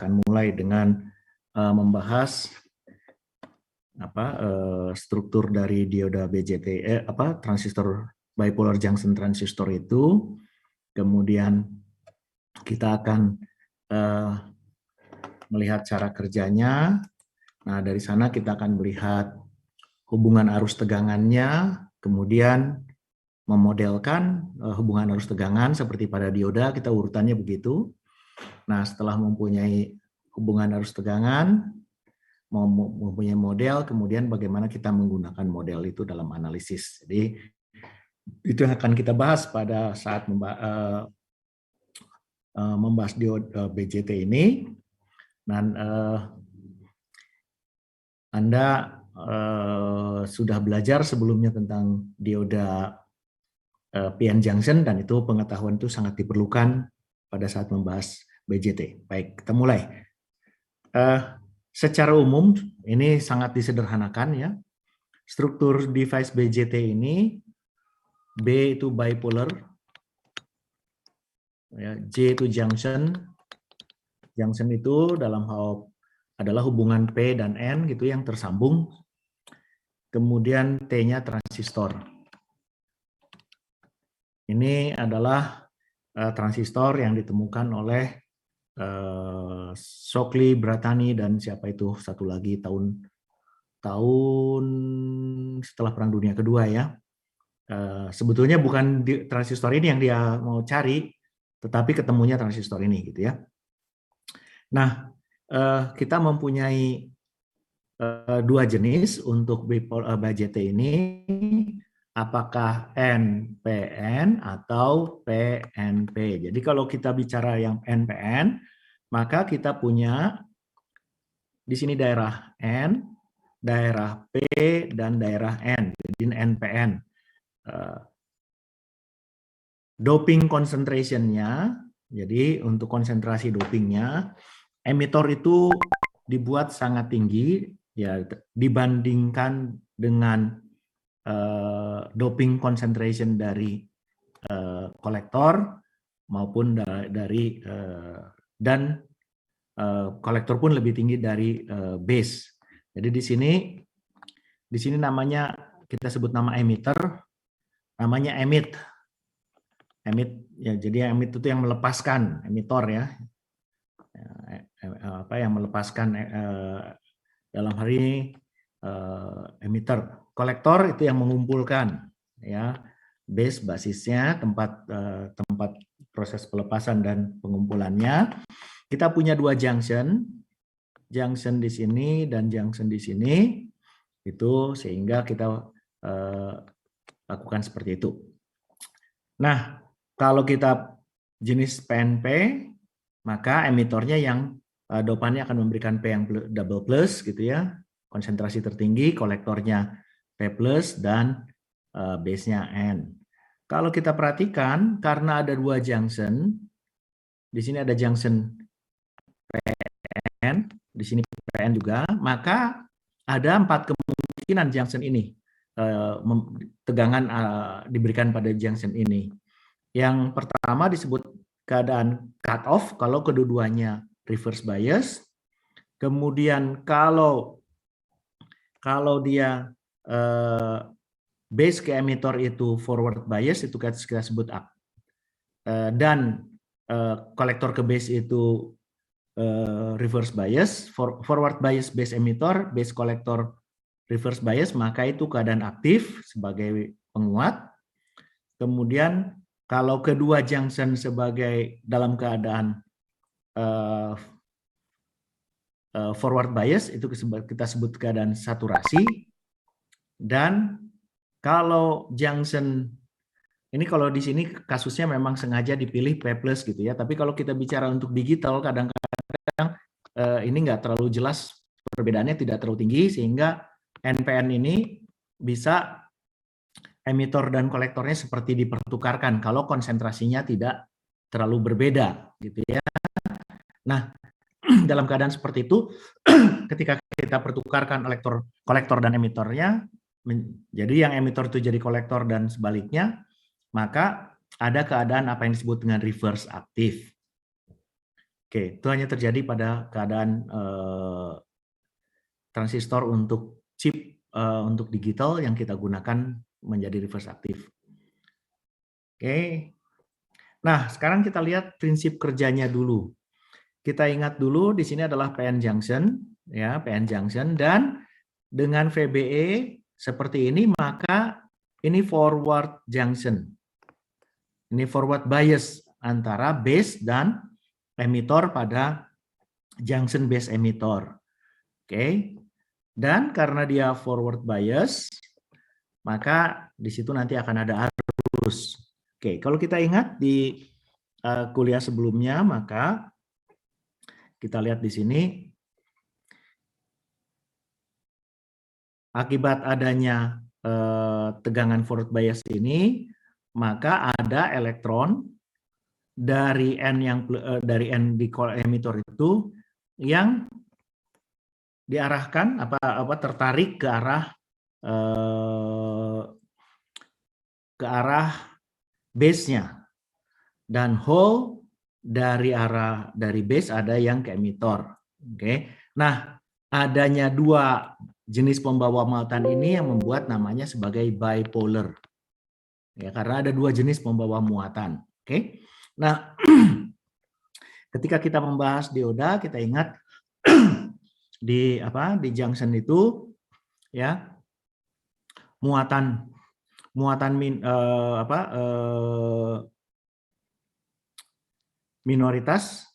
akan mulai dengan membahas struktur dari dioda BJT, transistor bipolar junction transistor itu. Kemudian kita akan melihat cara kerjanya. Nah, dari sana kita akan melihat hubungan arus tegangannya, kemudian memodelkan hubungan arus tegangan seperti pada dioda, kita urutannya begitu. Nah, setelah mempunyai hubungan arus tegangan, mempunyai model, kemudian bagaimana kita menggunakan model itu dalam analisis. Jadi, itu yang akan kita bahas pada saat membahas dioda BJT ini. Dan Anda sudah belajar sebelumnya tentang dioda PN junction, dan itu pengetahuan itu sangat diperlukan pada saat membahas BJT. Baik, kita mulai. Secara umum ini sangat disederhanakan ya. Struktur device BJT ini, B itu bipolar, ya, J itu junction. Junction itu dalam hal adalah hubungan P dan N gitu yang tersambung. Kemudian T-nya transistor. Ini adalah transistor yang ditemukan oleh Shockley, Bratani, dan siapa itu satu lagi tahun setelah Perang Dunia Kedua ya. Sebetulnya bukan transistor ini yang dia mau cari, tetapi ketemunya transistor ini gitu ya. Nah, kita mempunyai dua jenis untuk BJT ini, apakah NPN atau PNP. Jadi kalau kita bicara yang NPN, maka kita punya di sini daerah N, daerah P, dan daerah N. Jadi NPN. Doping concentration-nya, jadi untuk konsentrasi dopingnya, emitor itu dibuat sangat tinggi ya dibandingkan dengan doping concentration dari kolektor maupun dari dan kolektor pun lebih tinggi dari base. Jadi di sini namanya kita sebut nama emitter, namanya emit ya. Jadi emit itu yang melepaskan, emitor ya. Yang melepaskan dalam hari ini emitter. Kolektor itu yang mengumpulkan ya, base basisnya, tempat proses pelepasan dan pengumpulannya. Kita punya dua junction di sini dan junction di sini, itu sehingga kita lakukan seperti itu. Nah, kalau kita jenis PNP, maka emitornya yang dopannya akan memberikan P yang double plus gitu ya, konsentrasi tertinggi, kolektornya P plus, dan base-nya N. Kalau kita perhatikan, karena ada dua junction, di sini ada junction PN, di sini PN juga, maka ada 4 kemungkinan junction ini, tegangan diberikan pada junction ini. Yang pertama disebut keadaan cut off kalau kedua-duanya reverse bias. Kemudian kalau dia base ke emitor itu forward bias, itu kita sebut up. Dan kolektor ke base itu reverse bias, forward bias base emitor, base kolektor reverse bias, maka itu keadaan aktif sebagai penguat. Kemudian kalau kedua junction sebagai dalam keadaan forward bias, itu kita sebut keadaan saturasi. Dan kalau junction ini, kalau di sini kasusnya memang sengaja dipilih P+ gitu ya. Tapi kalau kita bicara untuk digital, kadang-kadang ini nggak terlalu jelas, perbedaannya tidak terlalu tinggi, sehingga NPN ini bisa emitor dan kolektornya seperti dipertukarkan kalau konsentrasinya tidak terlalu berbeda gitu ya. Nah, dalam keadaan seperti itu, ketika kita pertukarkan kolektor dan emitornya, jadi yang emitor itu jadi kolektor dan sebaliknya, maka ada keadaan apa yang disebut dengan reverse aktif. Oke, itu hanya terjadi pada keadaan transistor untuk chip untuk digital yang kita gunakan menjadi reverse aktif. Oke. Nah, sekarang kita lihat prinsip kerjanya dulu. Kita ingat dulu di sini adalah PN junction, ya, PN junction, dan dengan VBE seperti ini maka ini forward junction. Ini forward bias antara base dan emitor pada junction base emitor. Oke. Dan karena dia forward bias, maka di situ nanti akan ada arus. Oke, kalau kita ingat di kuliah sebelumnya, maka kita lihat di sini akibat adanya tegangan forward bias ini, maka ada elektron dari N di emitor itu yang diarahkan tertarik ke arah base-nya, dan hole dari base ada yang ke emitor. Oke. Nah, adanya dua jenis pembawa muatan ini yang membuat namanya sebagai bipolar. Ya, karena ada dua jenis pembawa muatan. Oke. Nah, ketika kita membahas dioda, kita ingat di junction itu ya muatan minoritas.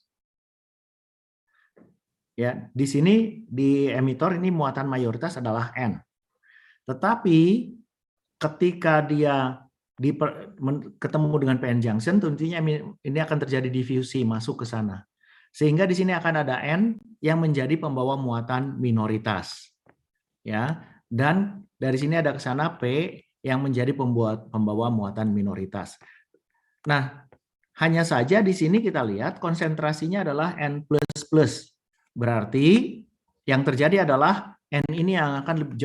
Ya, di sini di emitor ini muatan mayoritas adalah N. Tetapi ketika dia ketemu dengan PN junction, tentunya ini akan terjadi diffusi masuk ke sana. Sehingga di sini akan ada N yang menjadi pembawa muatan minoritas. Ya, dan dari sini ada ke sana P yang menjadi pembawa muatan minoritas. Nah, hanya saja di sini kita lihat konsentrasinya adalah N++. Berarti yang terjadi adalah N ini yang akan lebih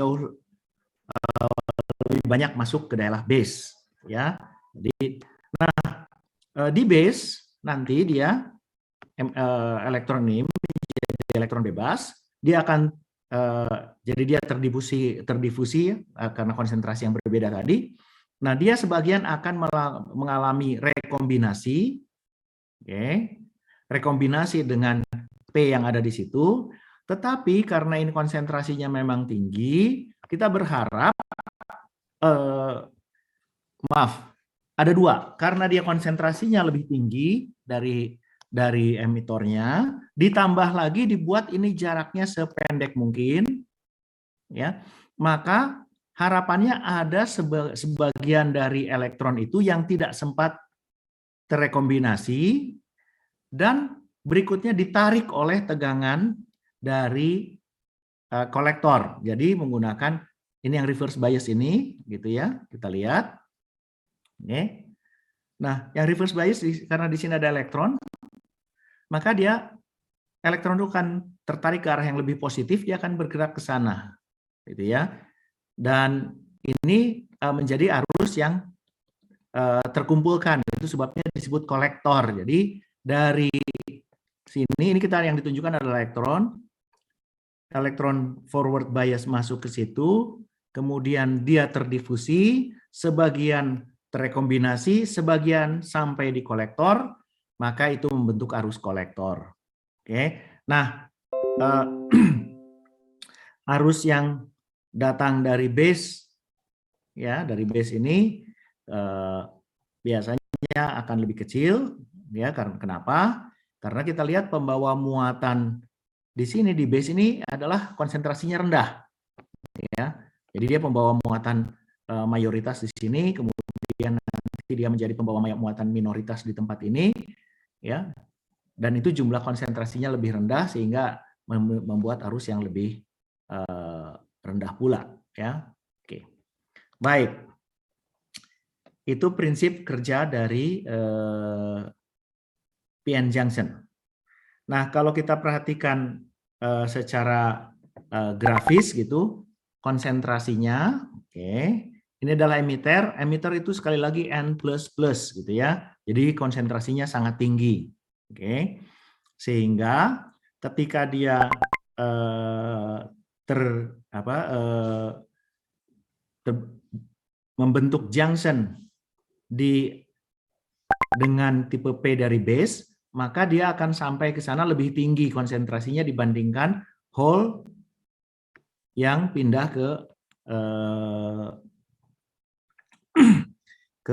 banyak masuk ke daerah base, ya. Jadi, di base nanti dia elektron ini menjadi elektron bebas, dia akan jadi dia terdifusi karena konsentrasi yang berbeda tadi. Nah, dia sebagian akan mengalami rekombinasi, rekombinasi dengan P yang ada di situ, tetapi karena ini konsentrasinya memang tinggi, kita berharap, ada dua, karena dia konsentrasinya lebih tinggi dari emitornya, ditambah lagi dibuat ini jaraknya sependek mungkin, ya, maka harapannya ada sebagian dari elektron itu yang tidak sempat terrekombinasi dan berikutnya ditarik oleh tegangan dari kolektor. Jadi menggunakan ini yang reverse bias ini, gitu ya. Kita lihat. Oke. Nah, yang reverse bias karena di sini ada elektron, maka dia elektron itu akan tertarik ke arah yang lebih positif, dia akan bergerak ke sana, gitu ya. Dan ini menjadi arus yang terkumpulkan, itu sebabnya disebut kolektor. Jadi dari sini, ini kita yang ditunjukkan adalah elektron forward bias masuk ke situ, kemudian dia terdifusi, sebagian terrekombinasi, sebagian sampai di kolektor, maka itu membentuk arus kolektor. Oke, nah arus yang datang dari base, ya, dari base ini biasanya akan lebih kecil, ya. Karena kenapa? Karena kita lihat pembawa muatan di sini di base ini adalah konsentrasinya rendah, ya. Jadi dia pembawa muatan mayoritas di sini, kemudian nanti dia menjadi pembawa muatan minoritas di tempat ini, ya. Dan itu jumlah konsentrasinya lebih rendah sehingga membuat arus yang lebih rendah pula, ya. Oke. Baik. Itu prinsip kerja dari PN junction. Nah, kalau kita perhatikan secara grafis gitu, konsentrasinya, oke. Ini adalah emitter. Emitter itu sekali lagi N++ gitu ya. Jadi konsentrasinya sangat tinggi. Oke. Sehingga ketika dia membentuk junction dengan tipe P dari base, maka dia akan sampai ke sana lebih tinggi konsentrasinya dibandingkan hole yang pindah ke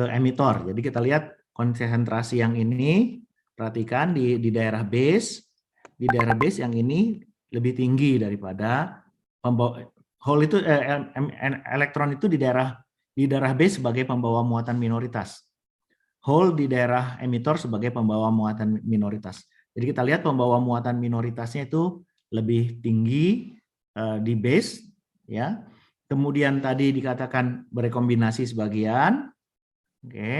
emitor. Jadi kita lihat konsentrasi yang ini, perhatikan di daerah base, yang ini lebih tinggi daripada hole itu, elektron itu di daerah base sebagai pembawa muatan minoritas. Hole di daerah emitor sebagai pembawa muatan minoritas. Jadi kita lihat pembawa muatan minoritasnya itu lebih tinggi di base, ya. Kemudian tadi dikatakan berekombinasi sebagian, oke.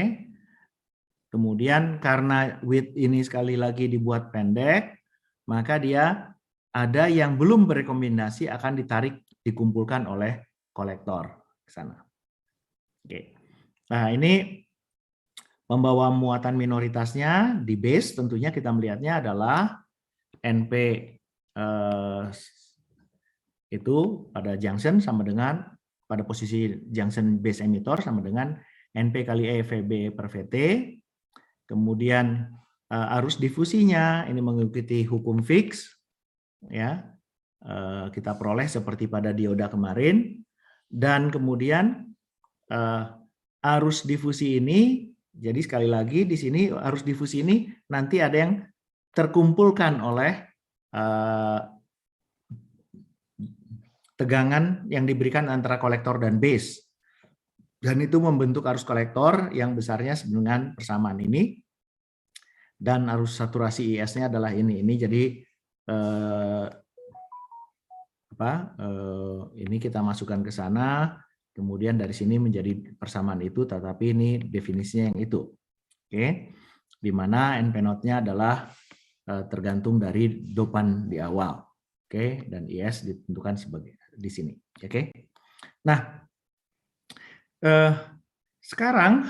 Kemudian karena width ini sekali lagi dibuat pendek, maka dia ada yang belum berekombinasi akan dikumpulkan oleh kolektor ke sana. Oke. Nah, ini pembawa muatan minoritasnya di base, tentunya kita melihatnya adalah NP itu pada junction sama dengan, pada posisi junction base emitter sama dengan NP kali E VB per VT. Kemudian arus difusinya ini mengikuti hukum Fick, ya, kita peroleh seperti pada dioda kemarin. Dan kemudian arus difusi ini, jadi sekali lagi di sini arus difusi ini nanti ada yang terkumpulkan oleh tegangan yang diberikan antara kolektor dan base. Dan itu membentuk arus kolektor yang besarnya dengan persamaan ini. Dan arus saturasi IS-nya adalah ini. Ini jadi ini kita masukkan ke sana. Kemudian dari sini menjadi persamaan itu, tetapi ini definisinya yang itu. Oke. Di mana NP0-nya adalah tergantung dari dopan di awal. Oke, dan IS ditentukan sebagai di sini. Oke. Nah, sekarang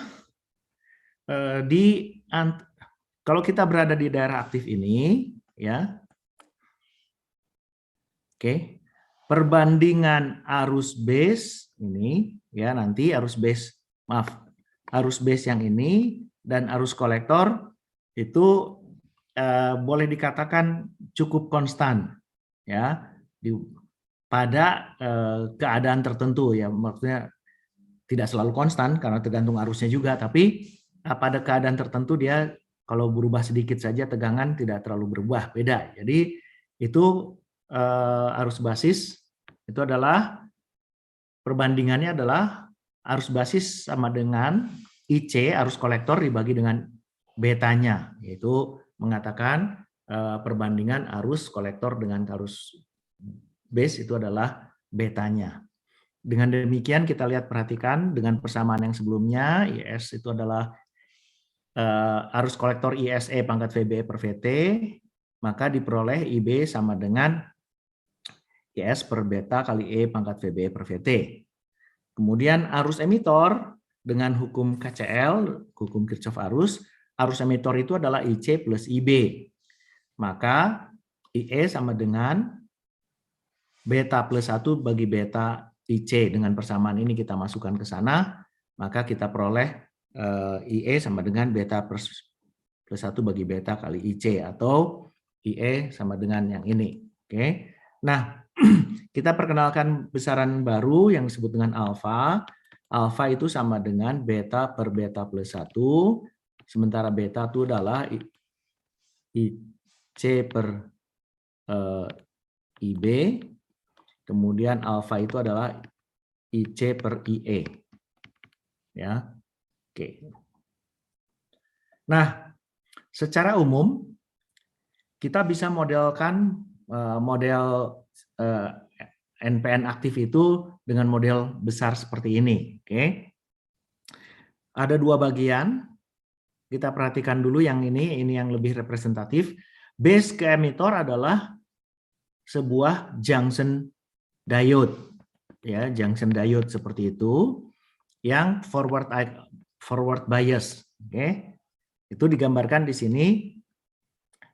kalau kita berada di daerah aktif ini, ya, oke, perbandingan arus base ini, ya, nanti arus base yang ini dan arus kolektor itu boleh dikatakan cukup konstan, ya, pada keadaan tertentu, ya, maksudnya tidak selalu konstan karena tergantung arusnya juga, tapi pada keadaan tertentu dia kalau berubah sedikit saja tegangan tidak terlalu berubah, beda. Jadi itu arus basis itu adalah perbandingannya adalah arus basis sama dengan IC, arus kolektor dibagi dengan betanya, yaitu mengatakan perbandingan arus kolektor dengan arus base itu adalah betanya. Dengan demikian kita lihat, perhatikan dengan persamaan yang sebelumnya, IS itu adalah arus kolektor ISE pangkat VB per VT, maka diperoleh IB sama dengan IS per beta kali E pangkat VB per VT. Kemudian arus emitor dengan hukum KCL, hukum Kirchhoff arus emitor itu adalah IC plus IB. Maka IE sama dengan beta plus 1 bagi beta IC. Dengan persamaan ini kita masukkan ke sana, maka kita peroleh IE sama dengan beta plus 1 bagi beta kali IC, atau IE sama dengan yang ini. Oke. Nah, kita perkenalkan besaran baru yang disebut dengan alfa. Alfa itu sama dengan beta per beta plus 1, sementara beta itu adalah IC per IB, kemudian alfa itu adalah IC per IE. Ya. Oke. Nah, secara umum kita bisa modelkan model NPN aktif itu dengan model besar seperti ini. Oke. Ada dua bagian. Kita perhatikan dulu yang ini yang lebih representatif. Base ke emitor adalah sebuah junction diode, ya, junction diode seperti itu, yang forward bias. Oke. Itu digambarkan di sini.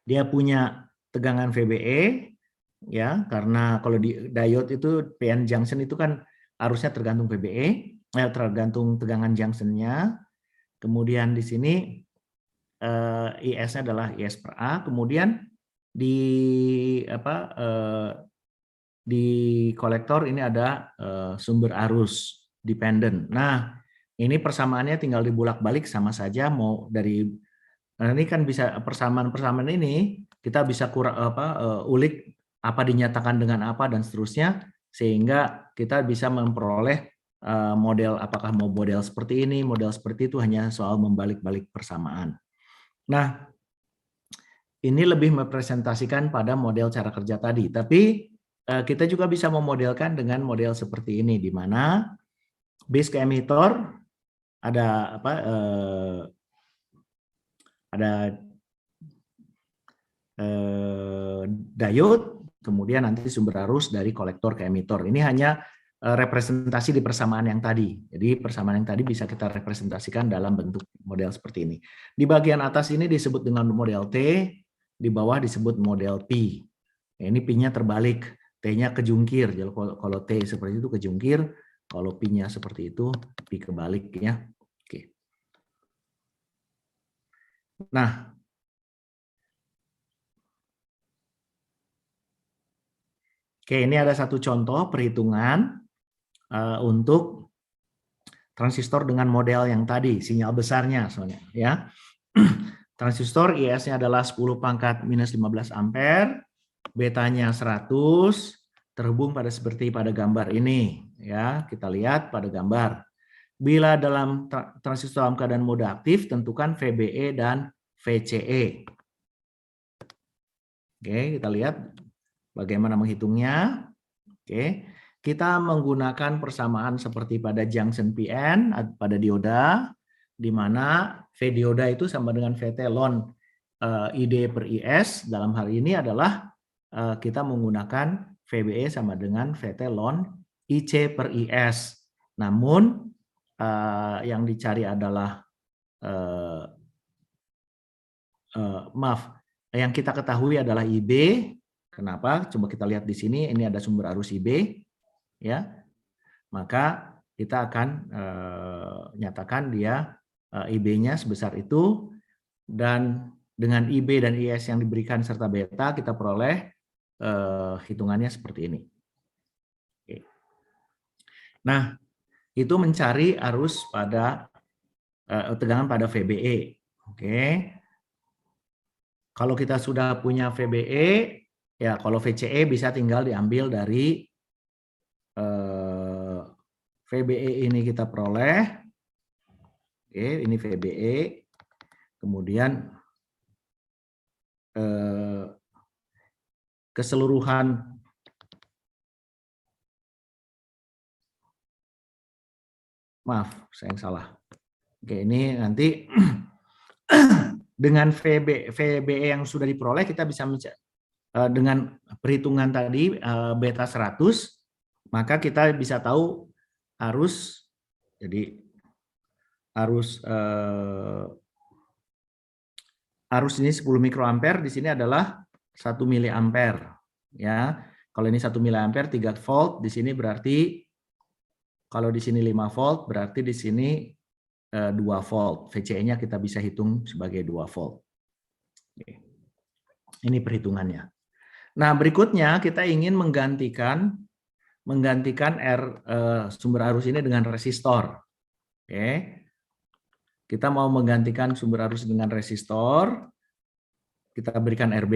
Dia punya tegangan VBE, ya, karena kalau di diode itu PN junction itu kan arusnya tergantung VBE, tergantung tegangan junctionnya. Kemudian di sini IS-nya adalah IS per A. Kemudian di di kolektor ini ada sumber arus dependent. Nah, ini persamaannya tinggal dibulak-balik sama saja mau dari ini kan bisa persamaan ini kita bisa ulik apa dinyatakan dengan apa dan seterusnya sehingga kita bisa memperoleh model apakah mau model seperti ini, model seperti itu hanya soal membalik-balik persamaan. Nah, ini lebih merepresentasikan pada model cara kerja tadi, tapi kita juga bisa memodelkan dengan model seperti ini di mana base ke emitter ada diode, kemudian nanti sumber arus dari kolektor ke emitter. Ini hanya representasi di persamaan yang tadi. Jadi persamaan yang tadi bisa kita representasikan dalam bentuk model seperti ini. Di bagian atas ini disebut dengan model T, di bawah disebut model P. Nah, ini P-nya terbalik, T-nya kejungkir. Jadi kalau T seperti itu kejungkir, kalau P-nya seperti itu, P kebalik ya. Oke. Nah, oke, ini ada satu contoh perhitungan untuk transistor dengan model yang tadi, sinyal besarnya soalnya ya. Transistor IS-nya adalah 10 pangkat minus 15 ampere, betanya 100, terhubung pada seperti pada gambar ini ya. Kita lihat pada gambar. Bila dalam transistor dalam keadaan mode aktif, tentukan VBE dan VCE. Oke, kita lihat bagaimana menghitungnya. Oke, kita menggunakan persamaan seperti pada junction PN pada dioda, di mana V dioda itu sama dengan VT ln ID per IS. Dalam hal ini adalah kita menggunakan VBE sama dengan VT ln IC per IS. Namun yang dicari adalah yang kita ketahui adalah IB. Kenapa? Coba kita lihat di sini. Ini ada sumber arus IB, ya. Maka kita akan nyatakan dia IB-nya sebesar itu, dan dengan IB dan IS yang diberikan serta beta kita peroleh hitungannya seperti ini. Oke. Nah, itu mencari arus pada tegangan pada VBE. Oke. Kalau kita sudah punya VBE, ya kalau VCE bisa tinggal diambil dari VBE ini kita peroleh. Oke, ini VBE. Kemudian keseluruhan maaf, saya yang salah. Oke, ini nanti dengan VBE yang sudah diperoleh kita bisa dengan perhitungan tadi beta 100, maka kita bisa tahu arus, jadi arus ini 10 mikroampere, di sini adalah 1 miliampere ya. Kalau ini 1 miliampere 3 volt, di sini berarti kalau di sini 5 volt berarti di sini 2 volt. VCE-nya kita bisa hitung sebagai 2 volt. Oke. Ini perhitungannya. Nah, berikutnya kita ingin menggantikan sumber arus ini dengan resistor. Oke. Kita mau menggantikan sumber arus dengan resistor. Kita berikan RB.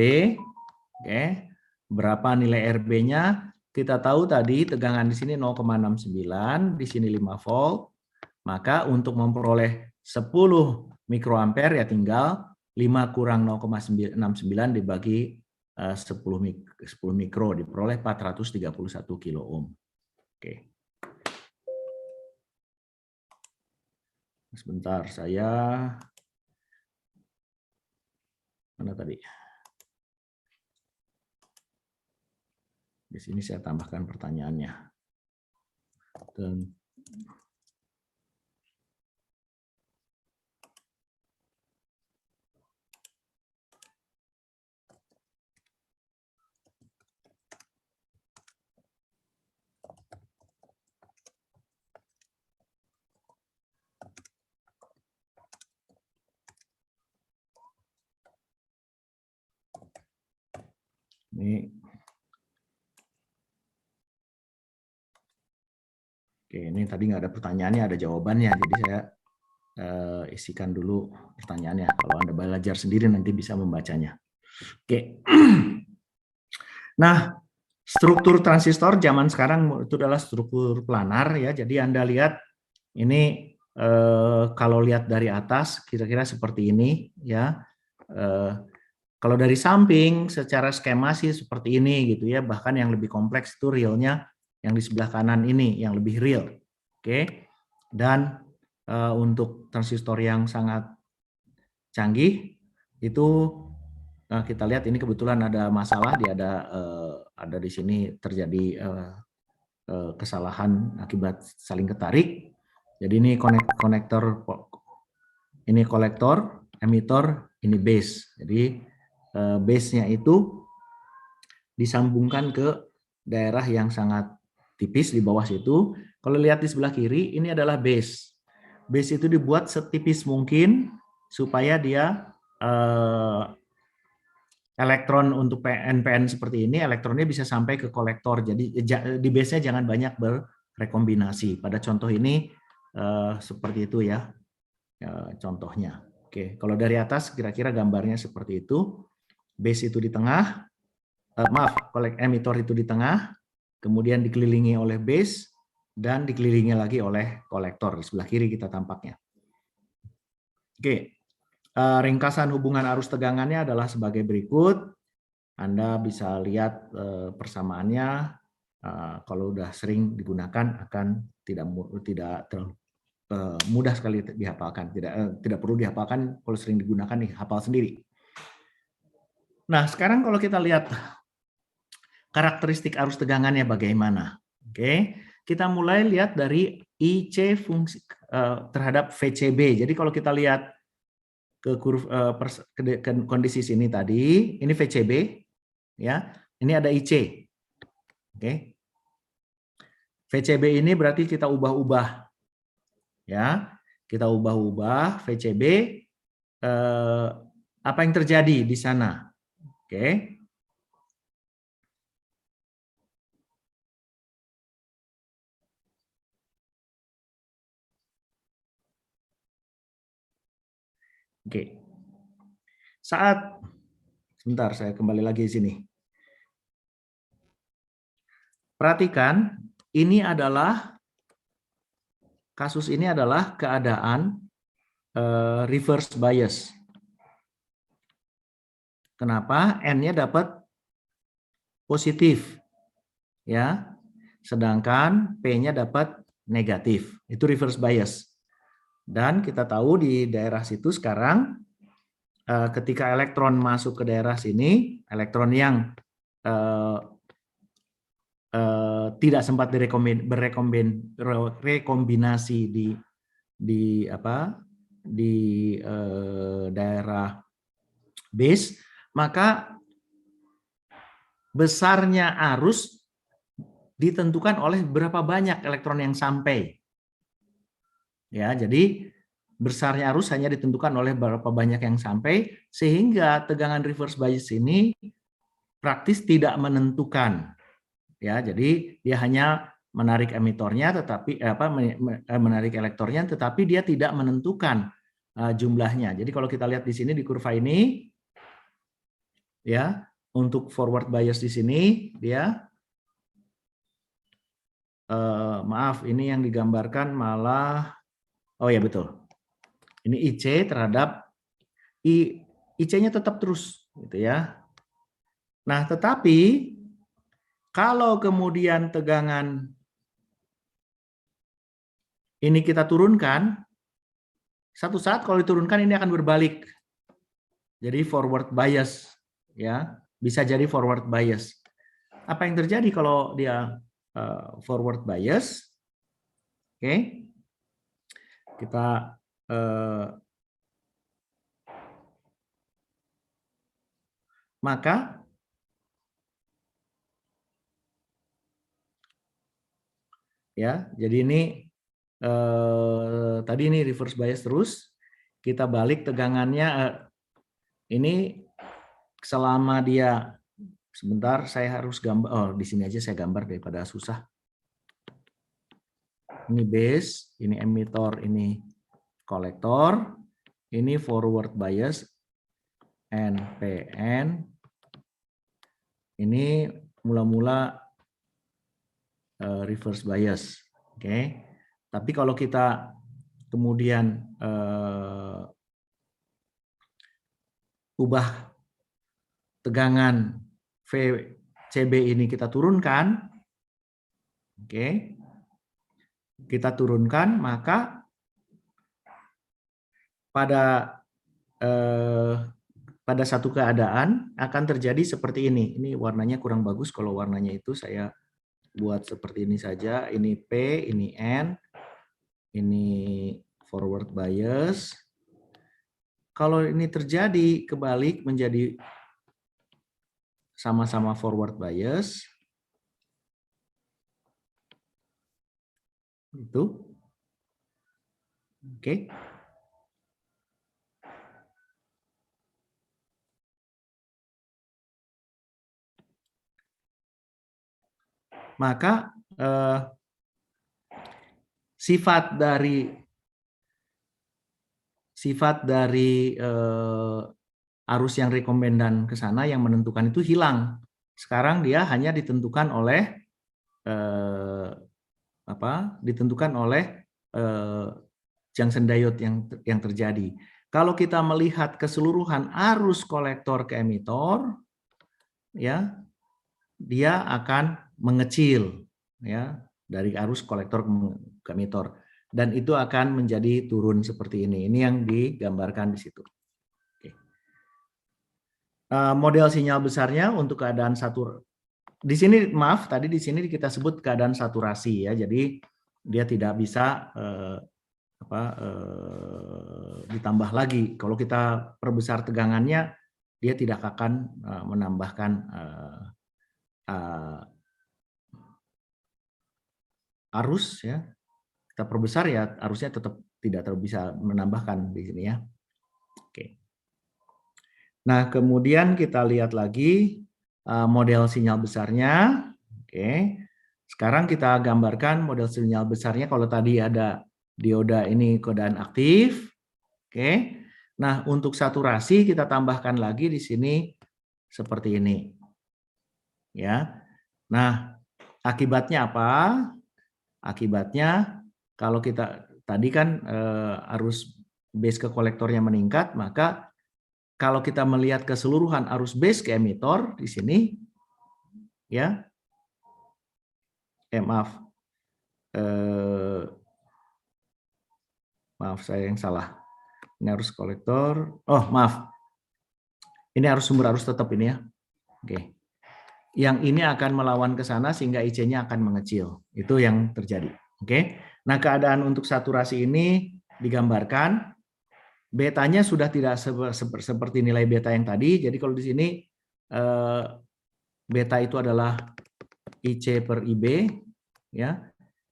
Oke. Berapa nilai RB-nya? Kita tahu tadi tegangan di sini 0,69, di sini 5 volt. Maka untuk memperoleh 10 mikroampere ya tinggal 5 kurang 0,69 dibagi 10 mikro, diperoleh 431 kilo ohm. Oke. Sebentar, saya mana tadi? Di sini saya tambahkan pertanyaannya. Ini. Oke, ini tadi nggak ada pertanyaannya, ada jawabannya. Jadi saya isikan dulu pertanyaannya. Kalau Anda belajar sendiri nanti bisa membacanya. Oke. Nah, struktur transistor zaman sekarang itu adalah struktur planar ya. Jadi Anda lihat ini kalau lihat dari atas kira-kira seperti ini ya. Kalau dari samping secara skema sih seperti ini gitu ya. Bahkan yang lebih kompleks itu realnya yang di sebelah kanan ini yang lebih real. Oke. Dan untuk transistor yang sangat canggih itu kita lihat ini kebetulan ada masalah, dia ada di sini terjadi kesalahan akibat saling ketarik. Jadi ini konektor, ini kolektor, emitor, ini base. Jadi base-nya itu disambungkan ke daerah yang sangat tipis di bawah situ. Kalau lihat di sebelah kiri, ini adalah base. Base itu dibuat setipis mungkin supaya dia elektron untuk NPN seperti ini, elektronnya bisa sampai ke kolektor. Jadi di base-nya jangan banyak berrekombinasi. Pada contoh ini seperti itu ya, contohnya. Oke, kalau dari atas kira-kira gambarnya seperti itu. Base itu di tengah, emitor itu di tengah, kemudian dikelilingi oleh base, dan dikelilingi lagi oleh kolektor. Di sebelah kiri kita tampaknya. Oke. Ringkasan hubungan arus tegangannya adalah sebagai berikut. Anda bisa lihat persamaannya. Kalau sudah sering digunakan akan tidak terlalu mudah sekali dihafalkan. Tidak perlu dihafalkan, kalau sering digunakan dihafal sendiri. Nah, sekarang kalau kita lihat karakteristik arus tegangannya bagaimana. Oke, kita mulai lihat dari IC fungsi terhadap VCB. Jadi kalau kita lihat ke kondisi sini tadi, ini VCB, ya, ini ada IC, oke. VCB ini berarti kita ubah-ubah, ya, kita ubah-ubah VCB, apa yang terjadi di sana, oke. Oke. Sebentar, saya kembali lagi di sini. Perhatikan, kasus ini adalah keadaan reverse bias. Kenapa? N-nya dapat positif, ya, sedangkan P-nya dapat negatif. Itu reverse bias. Dan kita tahu di daerah situ sekarang, ketika elektron masuk ke daerah sini, elektron yang tidak sempat berekombinasi di daerah base, maka besarnya arus ditentukan oleh berapa banyak elektron yang sampai. Ya, jadi besarnya arus hanya ditentukan oleh berapa banyak yang sampai, sehingga tegangan reverse bias ini praktis tidak menentukan. Ya, jadi dia hanya menarik emitornya, tetapi menarik elektornya, tetapi dia tidak menentukan jumlahnya. Jadi kalau kita lihat di sini di kurva ini, ya, untuk forward bias di sini dia maaf, ini yang digambarkan malah, oh ya betul, ini IC terhadap IC-nya tetap terus, gitu ya. Nah, tetapi kalau kemudian tegangan ini kita turunkan, satu saat kalau diturunkan ini akan berbalik. Jadi forward bias, ya, bisa jadi forward bias. Apa yang terjadi kalau dia forward bias? Oke, kita maka ya, jadi ini tadi ini reverse bias terus, kita balik tegangannya ini selama dia sebentar, saya harus gambar. Oh, di sini aja saya gambar daripada susah. Ini base, ini emitter, ini kolektor, ini forward bias, NPN. Ini mula-mula reverse bias, oke. Tapi kalau kita kemudian ubah tegangan VCB ini kita turunkan, oke, kita turunkan, maka pada satu keadaan akan terjadi seperti ini. Ini warnanya kurang bagus, kalau warnanya itu saya buat seperti ini saja. Ini P, ini N, ini forward bias. Kalau ini terjadi kebalik menjadi sama-sama forward bias, itu, oke. Maka sifat dari arus yang rekombendan ke sana yang menentukan itu hilang. Sekarang dia hanya ditentukan oleh junction diode yang terjadi. Kalau kita melihat keseluruhan arus kolektor ke emitor, ya, dia akan mengecil, ya, dari arus kolektor ke emitor, dan itu akan menjadi turun seperti ini. Ini yang digambarkan di situ. Oke. Model sinyal besarnya untuk keadaan di sini, maaf, tadi di sini kita sebut keadaan saturasi, ya. Jadi dia tidak bisa ditambah lagi. Kalau kita perbesar tegangannya, dia tidak akan menambahkan arus, ya. Kita perbesar, ya, arusnya tetap tidak terlalu bisa menambahkan di sini, ya. Oke. Nah, kemudian kita lihat lagi model sinyal besarnya. Oke. Sekarang kita gambarkan model sinyal besarnya. Kalau tadi ada dioda, ini keadaan aktif. Oke. Nah, untuk saturasi kita tambahkan lagi di sini seperti ini. Ya. Nah, akibatnya apa? Akibatnya kalau kita tadi kan arus base ke kolektornya meningkat, maka kalau kita melihat keseluruhan arus base ke emitor di sini, ya, maaf, saya yang salah. Ini arus kolektor. Oh, maaf. Ini arus sumber arus tetap ini, ya. Oke. Yang ini akan melawan ke sana sehingga IC-nya akan mengecil. Itu yang terjadi. Oke. Nah, keadaan untuk saturasi ini digambarkan. Betanya sudah tidak seperti nilai beta yang tadi. Jadi kalau di sini beta itu adalah IC per IB, ya.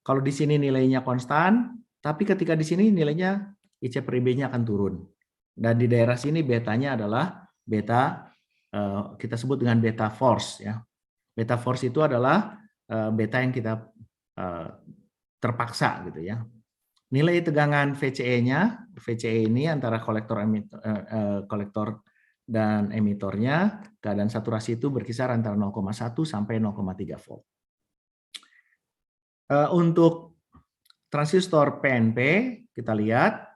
Kalau di sini nilainya konstan, tapi ketika di sini nilainya IC per IB-nya akan turun. Dan di daerah sini betanya adalah beta, kita sebut dengan beta force, ya. Beta force itu adalah beta yang kita terpaksa, gitu, ya. Nilai tegangan VCE-nya, VCE ini antara kolektor dan emitornya, keadaan saturasi itu berkisar antara 0,1 sampai 0,3 volt. Untuk transistor PNP, kita lihat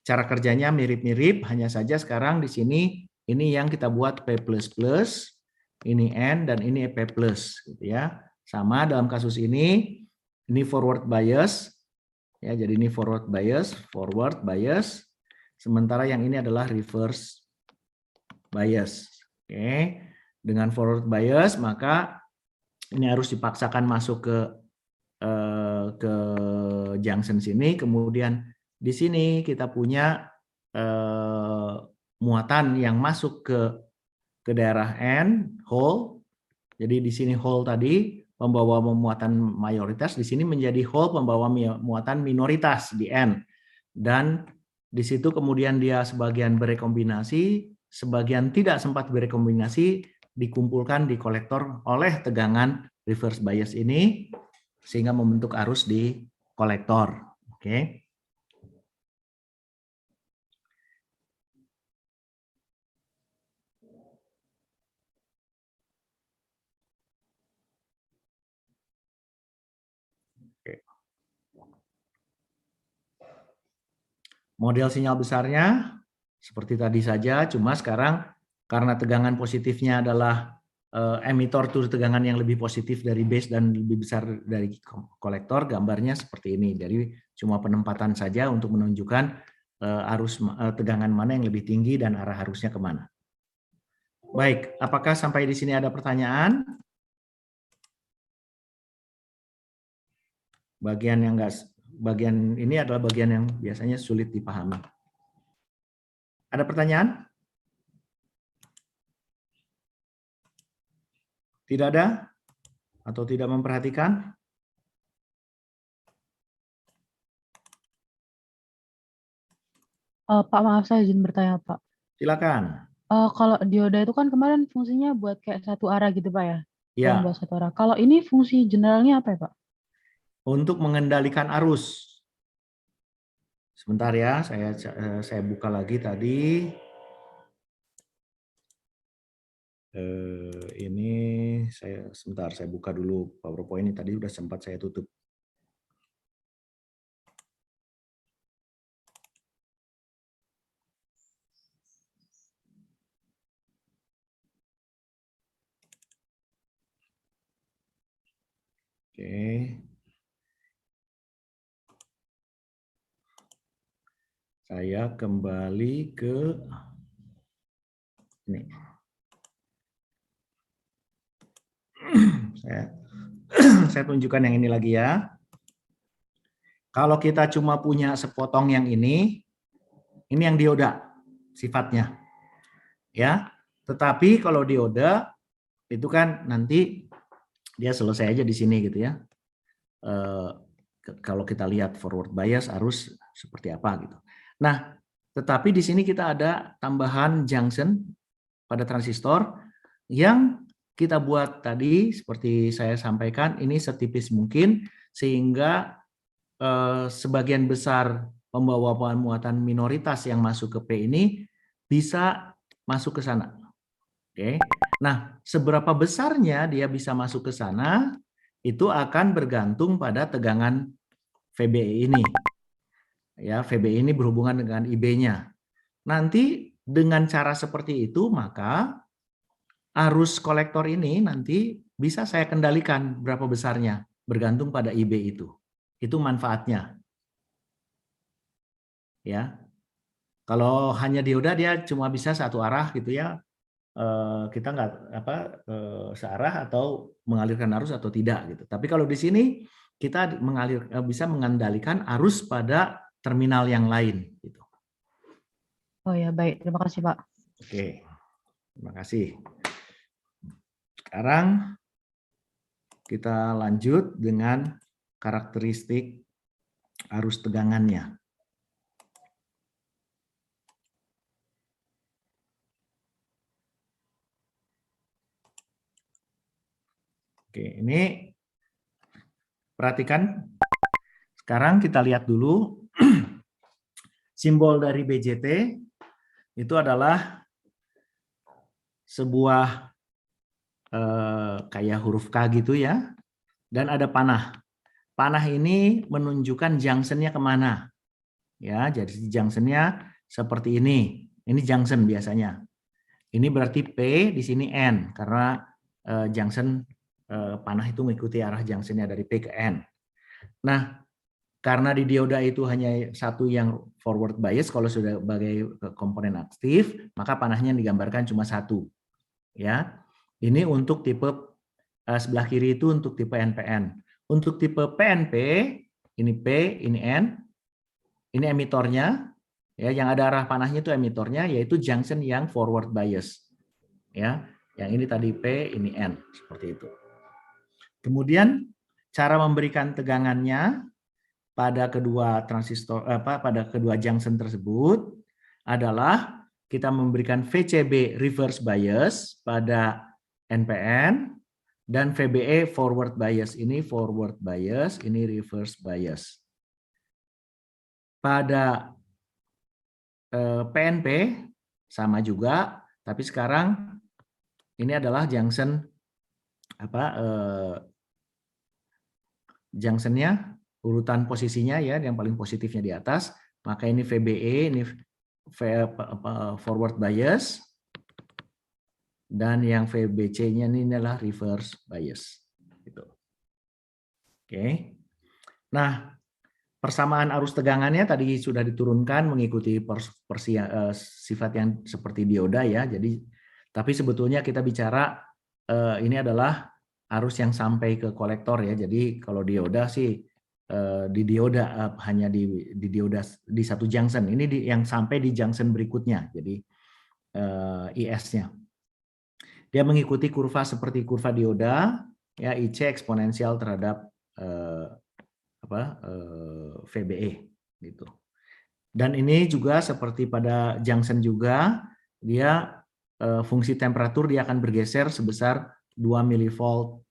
cara kerjanya mirip-mirip, hanya saja sekarang di sini ini yang kita buat P++, ini N, dan ini P+, gitu, ya. Sama dalam kasus ini forward bias, ya, jadi ini forward bias, sementara yang ini adalah reverse bias. Oke, dengan forward bias maka ini harus dipaksakan masuk ke junction sini, kemudian di sini kita punya muatan yang masuk ke daerah N, hole. Jadi di sini hole tadi pembawa muatan mayoritas, di sini menjadi hole pembawa muatan minoritas di N. Dan di situ kemudian dia sebagian berekombinasi sebagian tidak sempat berekombinasi dikumpulkan di kolektor oleh tegangan reverse bias ini sehingga membentuk arus di kolektor. Oke. Model sinyal besarnya seperti tadi saja, cuma sekarang karena tegangan positifnya adalah emitor tuh tegangan yang lebih positif dari base dan lebih besar dari kolektor, gambarnya seperti ini. Jadi cuma penempatan saja untuk menunjukkan arus tegangan mana yang lebih tinggi dan arah arusnya kemana. Baik, apakah sampai di sini ada pertanyaan? Bagian yang bagian ini adalah bagian yang biasanya sulit dipahami. Ada pertanyaan? Tidak ada? Atau tidak memperhatikan? Pak, maaf saya izin bertanya, Pak. Silakan. Kalau dioda itu kan kemarin fungsinya buat kayak satu arah gitu, Pak ya? Ya. Buat satu arah. Kalau ini fungsi generalnya apa ya, Pak? Untuk mengendalikan arus. Sebentar ya, saya buka lagi tadi. Ini sebentar saya buka dulu PowerPoint ini tadi udah sempat saya tutup. Oke. Saya kembali ke ini. Saya tunjukkan yang ini lagi ya. Kalau kita cuma punya sepotong yang ini yang dioda sifatnya. Ya. Tetapi kalau dioda itu kan nanti dia selesai aja di sini gitu ya. Kalau kita lihat forward bias arus seperti apa gitu. Nah, tetapi di sini kita ada tambahan junction pada transistor yang kita buat tadi seperti saya sampaikan ini setipis mungkin sehingga sebagian besar pembawa muatan minoritas yang masuk ke P ini bisa masuk ke sana. Oke. Nah, seberapa besarnya dia bisa masuk ke sana itu akan bergantung pada tegangan VBE ini. Ya, VBE ini berhubungan dengan IB-nya. Nanti dengan cara seperti itu maka arus kolektor ini nanti bisa saya kendalikan berapa besarnya bergantung pada IB itu. Itu manfaatnya. Ya. Kalau hanya dioda dia cuma bisa satu arah gitu ya. Kita nggak searah atau mengalirkan arus atau tidak gitu. Tapi kalau di sini kita bisa mengendalikan arus pada terminal yang lain gitu. Oh ya, baik. Terima kasih, Pak. Oke. Terima kasih. Sekarang kita lanjut dengan karakteristik arus tegangannya. Oke, ini perhatikan. Sekarang kita lihat dulu simbol dari BJT itu adalah sebuah kayak huruf K gitu ya, dan ada panah. Panah ini menunjukkan junction-nya kemana. Ya, jadi junction-nya seperti ini. Ini junction biasanya. Ini berarti P, di sini N, karena junction panah itu mengikuti arah junction-nya dari P ke N. Nah, karena di dioda itu hanya satu yang forward bias, kalau sudah sebagai komponen aktif, maka panahnya digambarkan cuma satu. Ya, ini untuk tipe sebelah kiri itu untuk tipe NPN. Untuk tipe PNP, ini P, ini N, ini emitornya. Ya, yang ada arah panahnya itu emitornya, yaitu junction yang forward bias. Ya, yang ini tadi P, ini N, seperti itu. Kemudian cara memberikan tegangannya pada kedua transistor pada kedua junction tersebut adalah kita memberikan VCB reverse bias pada NPN, dan VBE forward bias. Ini forward bias, ini reverse bias. Pada PNP sama juga, tapi sekarang ini adalah junction junctionnya, urutan posisinya ya, yang paling positifnya di atas. Maka ini VBE, ini forward bias, dan yang VBC-nya ini adalah reverse bias. Gitu. Oke. Nah, persamaan arus tegangannya tadi sudah diturunkan mengikuti sifat yang seperti dioda ya. Jadi, tapi sebetulnya kita bicara ini adalah arus yang sampai ke kolektor ya. Jadi kalau dioda sih di dioda hanya di dioda di satu junction. Ini yang sampai di junction berikutnya. Jadi IS-nya. Dia mengikuti kurva seperti kurva dioda, ya IC eksponensial terhadap VBE gitu. Dan ini juga seperti pada junction juga, dia fungsi temperatur dia akan bergeser sebesar 2 mV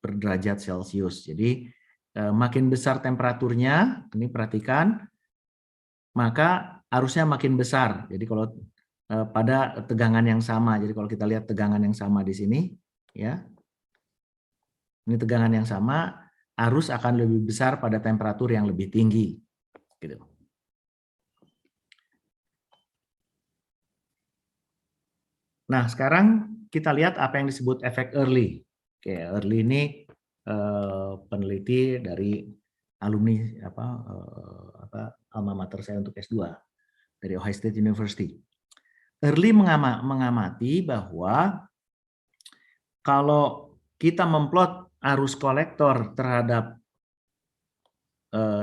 per derajat Celcius. Jadi makin besar temperaturnya, ini perhatikan, maka arusnya makin besar. Jadi kalau pada tegangan yang sama. Jadi kalau kita lihat tegangan yang sama di sini, ya, ini tegangan yang sama, arus akan lebih besar pada temperatur yang lebih tinggi. Gitu. Nah, sekarang kita lihat apa yang disebut efek Early. Oke, Early ini peneliti dari alumni alma mater saya untuk S2 dari Ohio State University. Early mengamati bahwa kalau kita memplot arus kolektor terhadap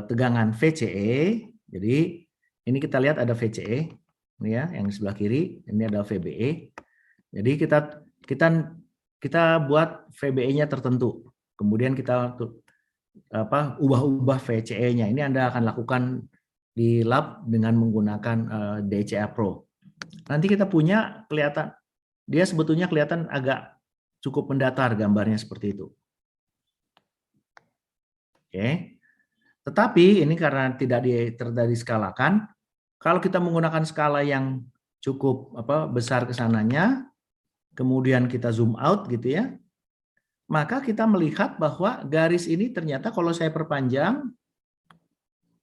tegangan VCE, jadi ini kita lihat ada VCE, ini ya, yang di sebelah kiri, ini ada VBE. Jadi kita buat VBE-nya tertentu, kemudian kita ubah VCE-nya. Ini Anda akan lakukan di lab dengan menggunakan DCA Pro. Nanti kita punya kelihatan, dia sebetulnya kelihatan agak cukup mendatar gambarnya seperti itu. Oke. Tetapi ini karena tidak diskalakan, kalau kita menggunakan skala yang cukup besar ke sananya, kemudian kita zoom out gitu ya, maka kita melihat bahwa garis ini ternyata kalau saya perpanjang,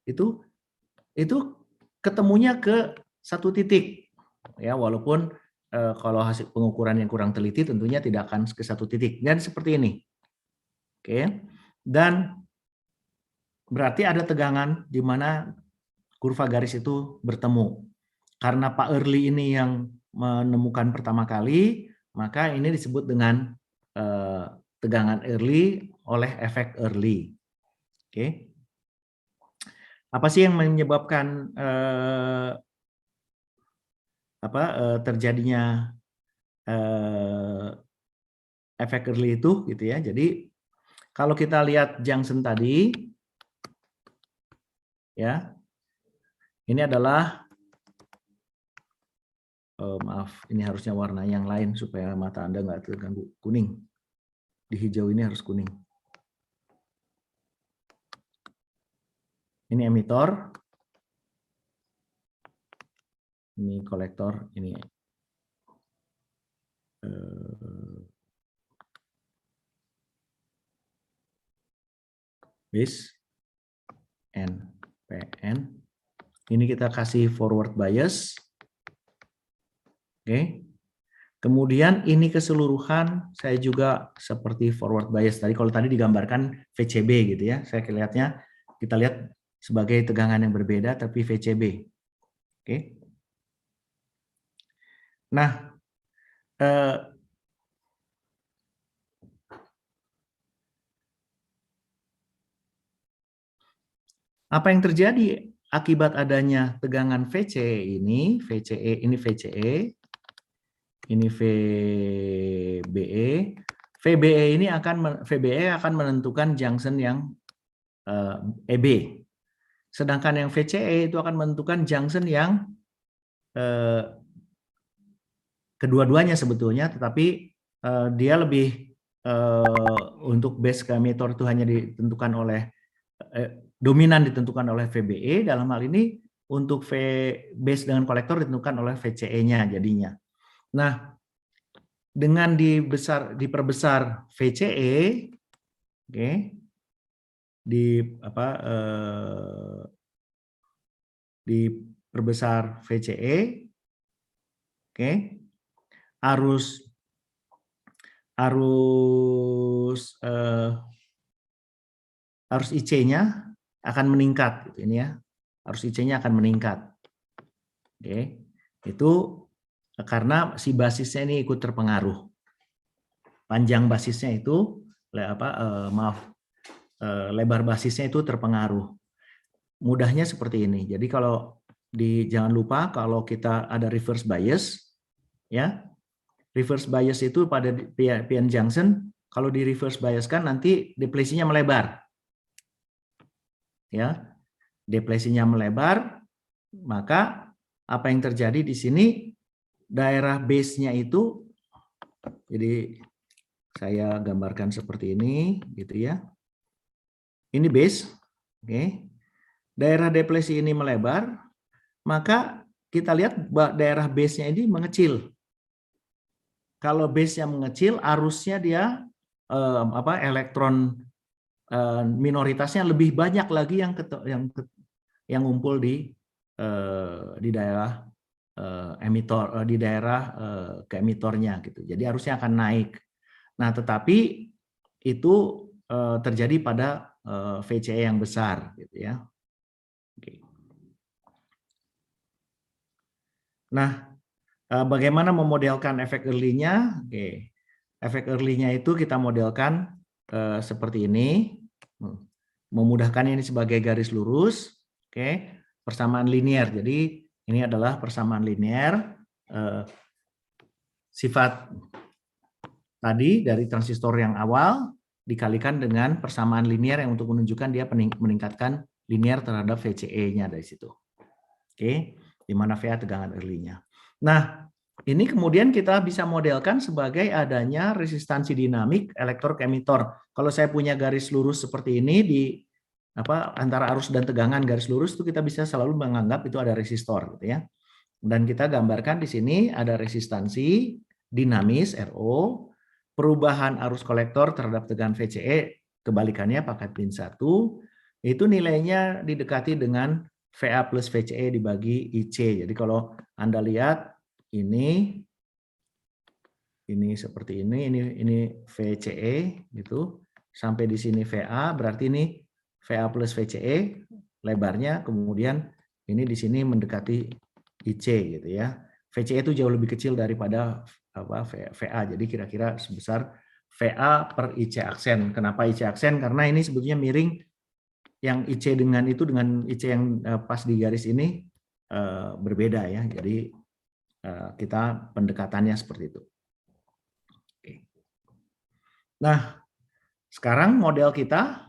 itu ketemunya ke satu titik. Ya, walaupun kalau hasil pengukuran yang kurang teliti tentunya tidak akan ke satu titik. Dan seperti ini. Oke. Dan berarti ada tegangan di mana kurva garis itu bertemu. Karena Pak Early ini yang menemukan pertama kali, maka ini disebut dengan tegangan Early oleh efek Early. Oke. Apa sih yang menyebabkan terjadinya efek Early itu gitu ya. Jadi kalau kita lihat junction tadi ya, ini adalah maaf, ini harusnya warna yang lain supaya mata Anda nggak terganggu. Kuning. Di hijau ini harus kuning. Ini emitor. Ini kolektor, ini base, NPN. Ini kita kasih forward bias. Oke. Kemudian ini keseluruhan saya juga seperti forward bias tadi. Kalau tadi digambarkan VCB gitu ya. Saya lihatnya, kita lihat sebagai tegangan yang berbeda tapi VCB. Oke. Nah, apa yang terjadi akibat adanya tegangan VCE ini, ini VCE, ini VBE. VBE akan menentukan junction yang EB. Sedangkan yang VCE itu akan menentukan junction yang kedua-duanya sebetulnya, tetapi dia lebih untuk base ke emitor itu hanya ditentukan oleh dominan ditentukan oleh VBE, dalam hal ini untuk base dengan kolektor ditentukan oleh VCE-nya jadinya. Nah, dengan diperbesar VCE, oke, diperbesar VCE, oke, arus IC-nya akan meningkat, gitu ini ya. Arus IC-nya akan meningkat. Oke. Itu karena si basisnya ini ikut terpengaruh. Panjang basisnya itu lebar basisnya itu terpengaruh. Mudahnya seperti ini. Jadi kalau jangan lupa kalau kita ada reverse bias, ya. Reverse bias itu pada PN junction, kalau di reverse bias kan nanti deplesinya melebar. Ya. Deplesinya melebar, maka apa yang terjadi di sini daerah base-nya itu, jadi saya gambarkan seperti ini gitu ya. Ini base, oke. Daerah deplesi ini melebar, maka kita lihat daerah base-nya ini mengecil. Kalau base-nya mengecil, arusnya dia elektron minoritasnya lebih banyak lagi yang ngumpul di daerah emitor, di daerah ke emitornya gitu. Jadi arusnya akan naik. Nah, tetapi itu terjadi pada VCE yang besar gitu ya. Oke. Nah, bagaimana memodelkan efek early-nya? Oke. Efek early-nya itu kita modelkan seperti ini. Memudahkan ini sebagai garis lurus. Oke. Persamaan linear. Jadi ini adalah persamaan linear. Sifat tadi dari transistor yang awal dikalikan dengan persamaan linear yang untuk menunjukkan dia meningkatkan linear terhadap VCE-nya dari situ. Oke, di mana VA tegangan early-nya. Nah, ini kemudian kita bisa modelkan sebagai adanya resistansi dinamik elektor ke emitor. Kalau saya punya garis lurus seperti ini di antara arus dan tegangan garis lurus itu kita bisa selalu menganggap itu ada resistor gitu ya. Dan kita gambarkan di sini ada resistansi dinamis RO, perubahan arus kolektor terhadap tegangan VCE, kebalikannya paket pin 1, itu nilainya didekati dengan VA plus VCE dibagi IC. Jadi kalau Anda lihat ini seperti ini VCE gitu, sampai di sini VA, berarti ini VA plus VCE lebarnya, kemudian ini di sini mendekati IC gitu ya. VCE itu jauh lebih kecil daripada VA, jadi kira-kira sebesar VA per IC aksen. Kenapa IC aksen? Karena ini sebetulnya miring, yang IC dengan IC yang pas di garis ini berbeda ya. Jadi kita pendekatannya seperti itu. Oke. Nah, sekarang model kita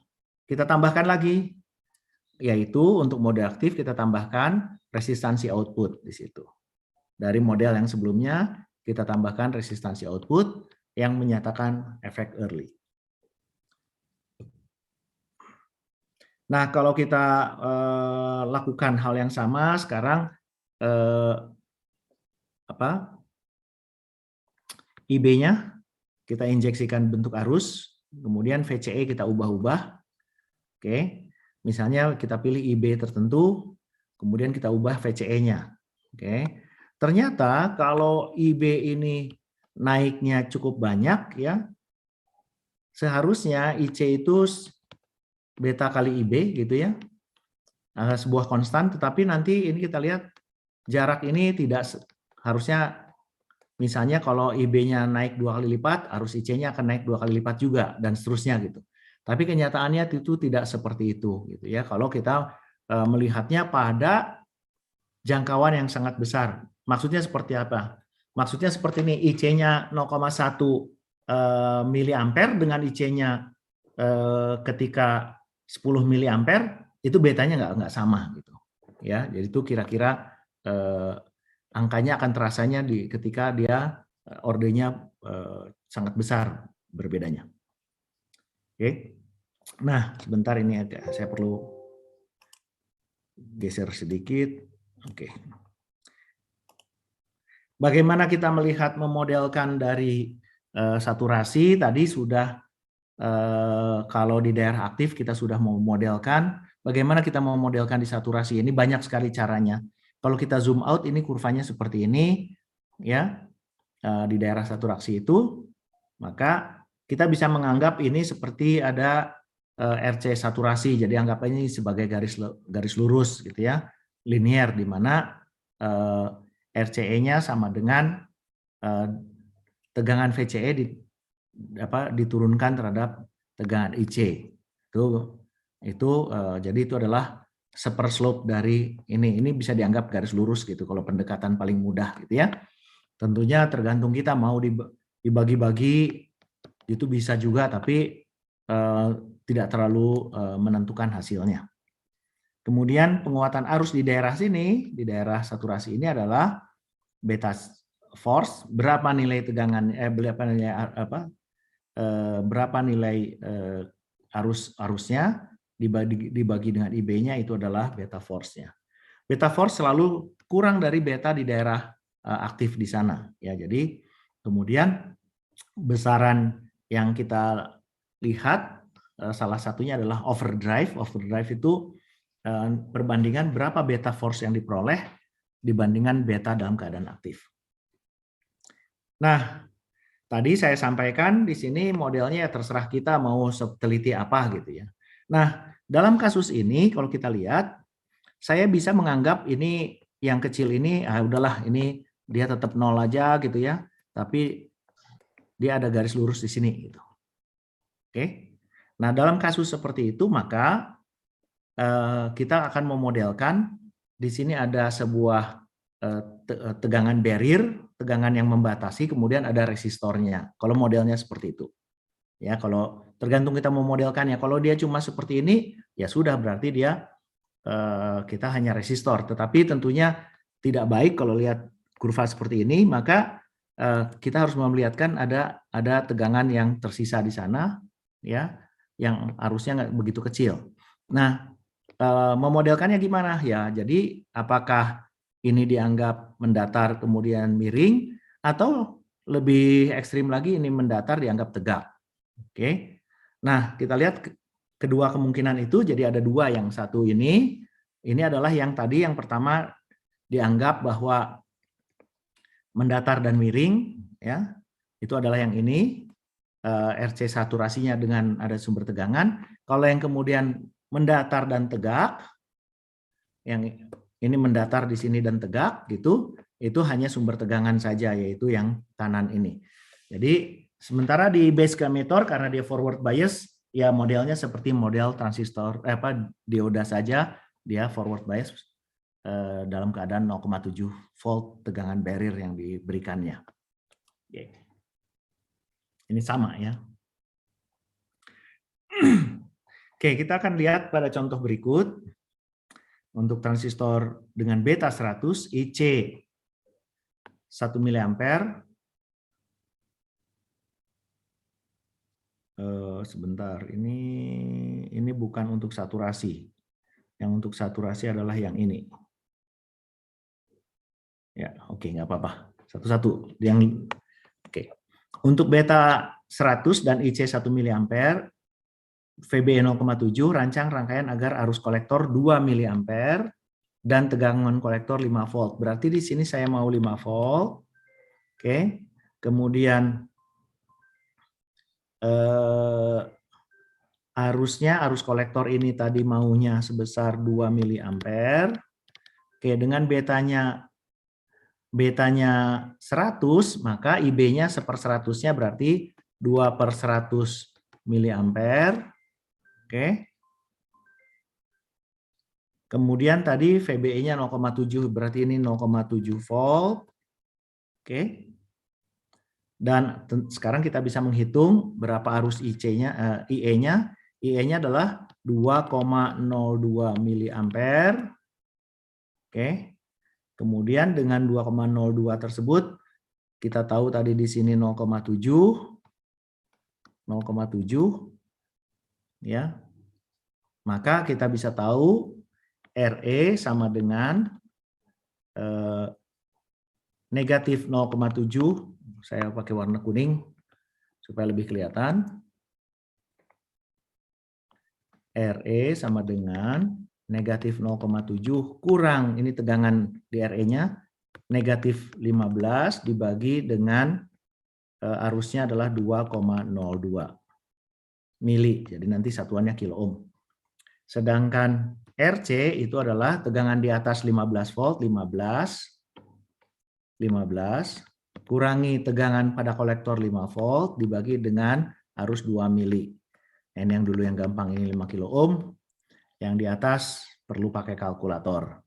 tambahkan lagi, yaitu untuk mode aktif kita tambahkan resistansi output di situ. Dari model yang sebelumnya kita tambahkan resistansi output yang menyatakan efek early. Nah, kalau kita lakukan hal yang sama sekarang, IB-nya kita injeksikan bentuk arus, kemudian VCE kita ubah-ubah. Oke, misalnya kita pilih IB tertentu, kemudian kita ubah VCE-nya. Oke, ternyata kalau IB ini naiknya cukup banyak ya, seharusnya IC itu beta kali IB gitu ya, sebuah konstan, tetapi nanti ini kita lihat jarak ini tidak harusnya, misalnya kalau IB-nya naik 2 kali lipat, arus IC-nya akan naik 2 kali lipat juga dan seterusnya gitu. Tapi kenyataannya itu tidak seperti itu gitu ya. Kalau kita melihatnya pada jangkauan yang sangat besar. Maksudnya seperti apa? Maksudnya seperti ini, IC-nya 0,1 miliampere dengan IC-nya ketika 10 miliampere, itu betanya nggak sama gitu ya. Jadi itu kira-kira angkanya akan terasanya ketika dia ordenya sangat besar berbedanya. Oke. Nah, sebentar ini saya perlu geser sedikit. Oke. Bagaimana kita melihat memodelkan dari saturasi tadi sudah kalau di daerah aktif kita sudah memodelkan. Bagaimana kita memodelkan di saturasi? Ini banyak sekali caranya. Kalau kita zoom out ini kurvanya seperti ini ya. Di daerah saturasi itu, maka kita bisa menganggap ini seperti ada RC saturasi. Jadi anggap ini sebagai garis lurus gitu ya, linear, di mana RCE-nya sama dengan tegangan VCE diturunkan terhadap tegangan IC. Jadi itu adalah seperslope dari ini. Ini bisa dianggap garis lurus gitu kalau pendekatan paling mudah gitu ya. Tentunya tergantung kita mau dibagi-bagi itu bisa juga, tapi tidak terlalu menentukan hasilnya. Kemudian penguatan arus di daerah sini, di daerah saturasi ini adalah beta force, berapa nilai tegangan, berapa nilai arusnya dibagi dengan IB-nya itu adalah beta force-nya. Beta force selalu kurang dari beta di daerah aktif di sana ya. Jadi kemudian besaran yang kita lihat salah satunya adalah overdrive. Overdrive itu perbandingan berapa beta force yang diperoleh dibandingkan beta dalam keadaan aktif. Nah, tadi saya sampaikan di sini modelnya terserah kita mau teliti apa gitu ya. Nah, dalam kasus ini kalau kita lihat, saya bisa menganggap ini yang kecil ini, udahlah ini dia tetap 0 aja gitu ya, tapi dia ada garis lurus di sini gitu. Oke. Nah, dalam kasus seperti itu maka kita akan memodelkan di sini ada sebuah tegangan barrier, tegangan yang membatasi, kemudian ada resistornya. Kalau modelnya seperti itu. Ya, kalau tergantung kita memodelkannya. Kalau dia cuma seperti ini, ya sudah berarti dia kita hanya resistor. Tetapi tentunya tidak baik kalau lihat kurva seperti ini, maka kita harus melihatkan ada tegangan yang tersisa di sana, ya, yang arusnya nggak begitu kecil. Nah, memodelkannya gimana ya? Jadi apakah ini dianggap mendatar kemudian miring, atau lebih ekstrim lagi ini mendatar dianggap tegak? Oke. Nah, kita lihat kedua kemungkinan itu, jadi ada dua. Yang satu ini adalah yang tadi, yang pertama dianggap bahwa mendatar dan miring, ya, itu adalah yang ini, RC saturasinya dengan ada sumber tegangan. Kalau yang kemudian mendatar dan tegak, yang ini mendatar di sini dan tegak, gitu, itu hanya sumber tegangan saja, yaitu yang kanan ini. Jadi sementara di base emitter karena dia forward bias, ya modelnya seperti model transistor dioda saja, dia forward bias dalam keadaan 0,7 volt tegangan barrier yang diberikannya. Ini sama ya. Oke, kita akan lihat pada contoh berikut. Untuk transistor dengan beta 100, IC 1 mA. Sebentar, ini bukan untuk saturasi. Yang untuk saturasi adalah yang ini. Ya, oke, nggak apa-apa. Satu-satu. Oke. Untuk beta 100 dan IC 1 mA, VBE 0,7, rancang rangkaian agar arus kolektor 2 mA dan tegangan kolektor 5 volt. Berarti di sini saya mau 5 volt. Oke. Kemudian arus kolektor ini tadi maunya sebesar 2 mA. Oke, dengan betanya 100, maka IB-nya 1/100-nya berarti 2/100 mA. Oke. Kemudian tadi VBE-nya 0,7, berarti ini 0,7 volt. Oke. Dan sekarang kita bisa menghitung berapa arus IC-nya, IE-nya. IE-nya adalah 2,02 mA. Oke. Kemudian dengan 2,02 tersebut kita tahu tadi di sini 0,7 ya. Maka kita bisa tahu RE sama dengan negatif 0,7. Saya pakai warna kuning supaya lebih kelihatan. RE sama dengan negatif 0,7 kurang, ini tegangan di RE-nya, negatif 15 dibagi dengan arusnya adalah 2,02 mili. Jadi nanti satuannya kilo ohm. Sedangkan RC itu adalah tegangan di atas 15 volt, 15 kurangi tegangan pada kolektor 5 volt dibagi dengan arus 2 mili. Ini yang dulu yang gampang, ini 5 kilo ohm. Yang di atas perlu pakai kalkulator.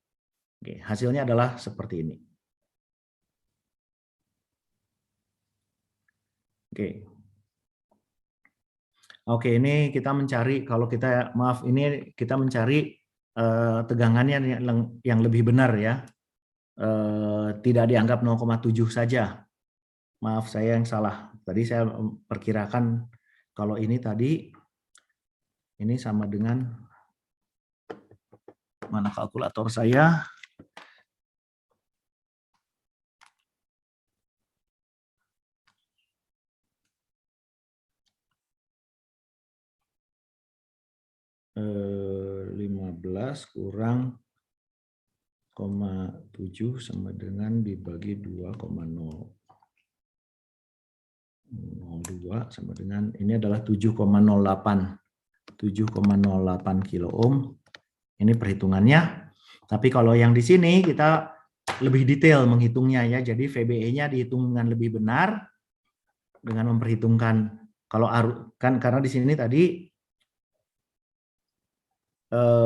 Oke, hasilnya adalah seperti ini. Oke, ini kita mencari, kalau kita, maaf, ini kita mencari tegangannya yang lebih benar ya. Tidak dianggap 0,7 saja. Maaf, saya yang salah. Tadi saya perkirakan kalau ini tadi, ini sama dengan, mana kalkulator saya? Eh, 15 kurang 0,7 sama dengan dibagi 2,002 sama dengan, ini adalah 7,08 kilo ohm. Ini perhitungannya. Tapi kalau yang di sini kita lebih detail menghitungnya ya. Jadi VBE-nya dihitung dengan lebih benar dengan memperhitungkan kalau kan karena di sini tadi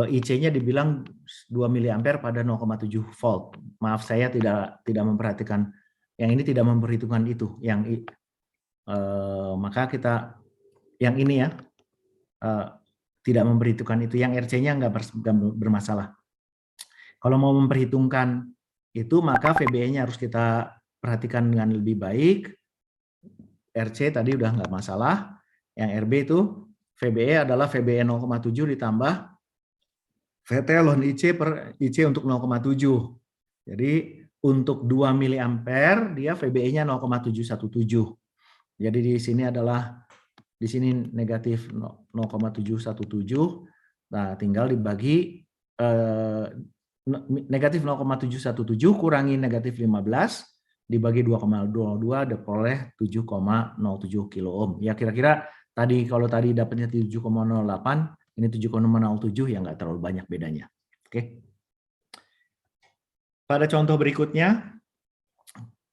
IC-nya dibilang 2 mA pada 0,7 volt. Maaf, saya tidak memperhatikan yang ini, tidak memperhitungkan itu. Yang maka kita yang ini ya tidak memperhitungkan itu. Yang RC-nya nggak bermasalah. Kalau mau memperhitungkan itu, maka VBE-nya harus kita perhatikan dengan lebih baik. RC tadi udah nggak masalah. Yang RB itu VBE adalah VBE 0,7 ditambah VT ln IC per IC untuk 0,7. Jadi untuk 2 mA dia VBE-nya 0,717. Jadi di sini adalah negatif 0,717. Nah, tinggal dibagi negatif 0,717 kurangi negatif 15 dibagi 2,22 diperoleh 7,07 kilo ohm. Ya kira-kira tadi kalau tadi dapatnya 7,08, ini 7,07 ya nggak terlalu banyak bedanya. Oke. Pada contoh berikutnya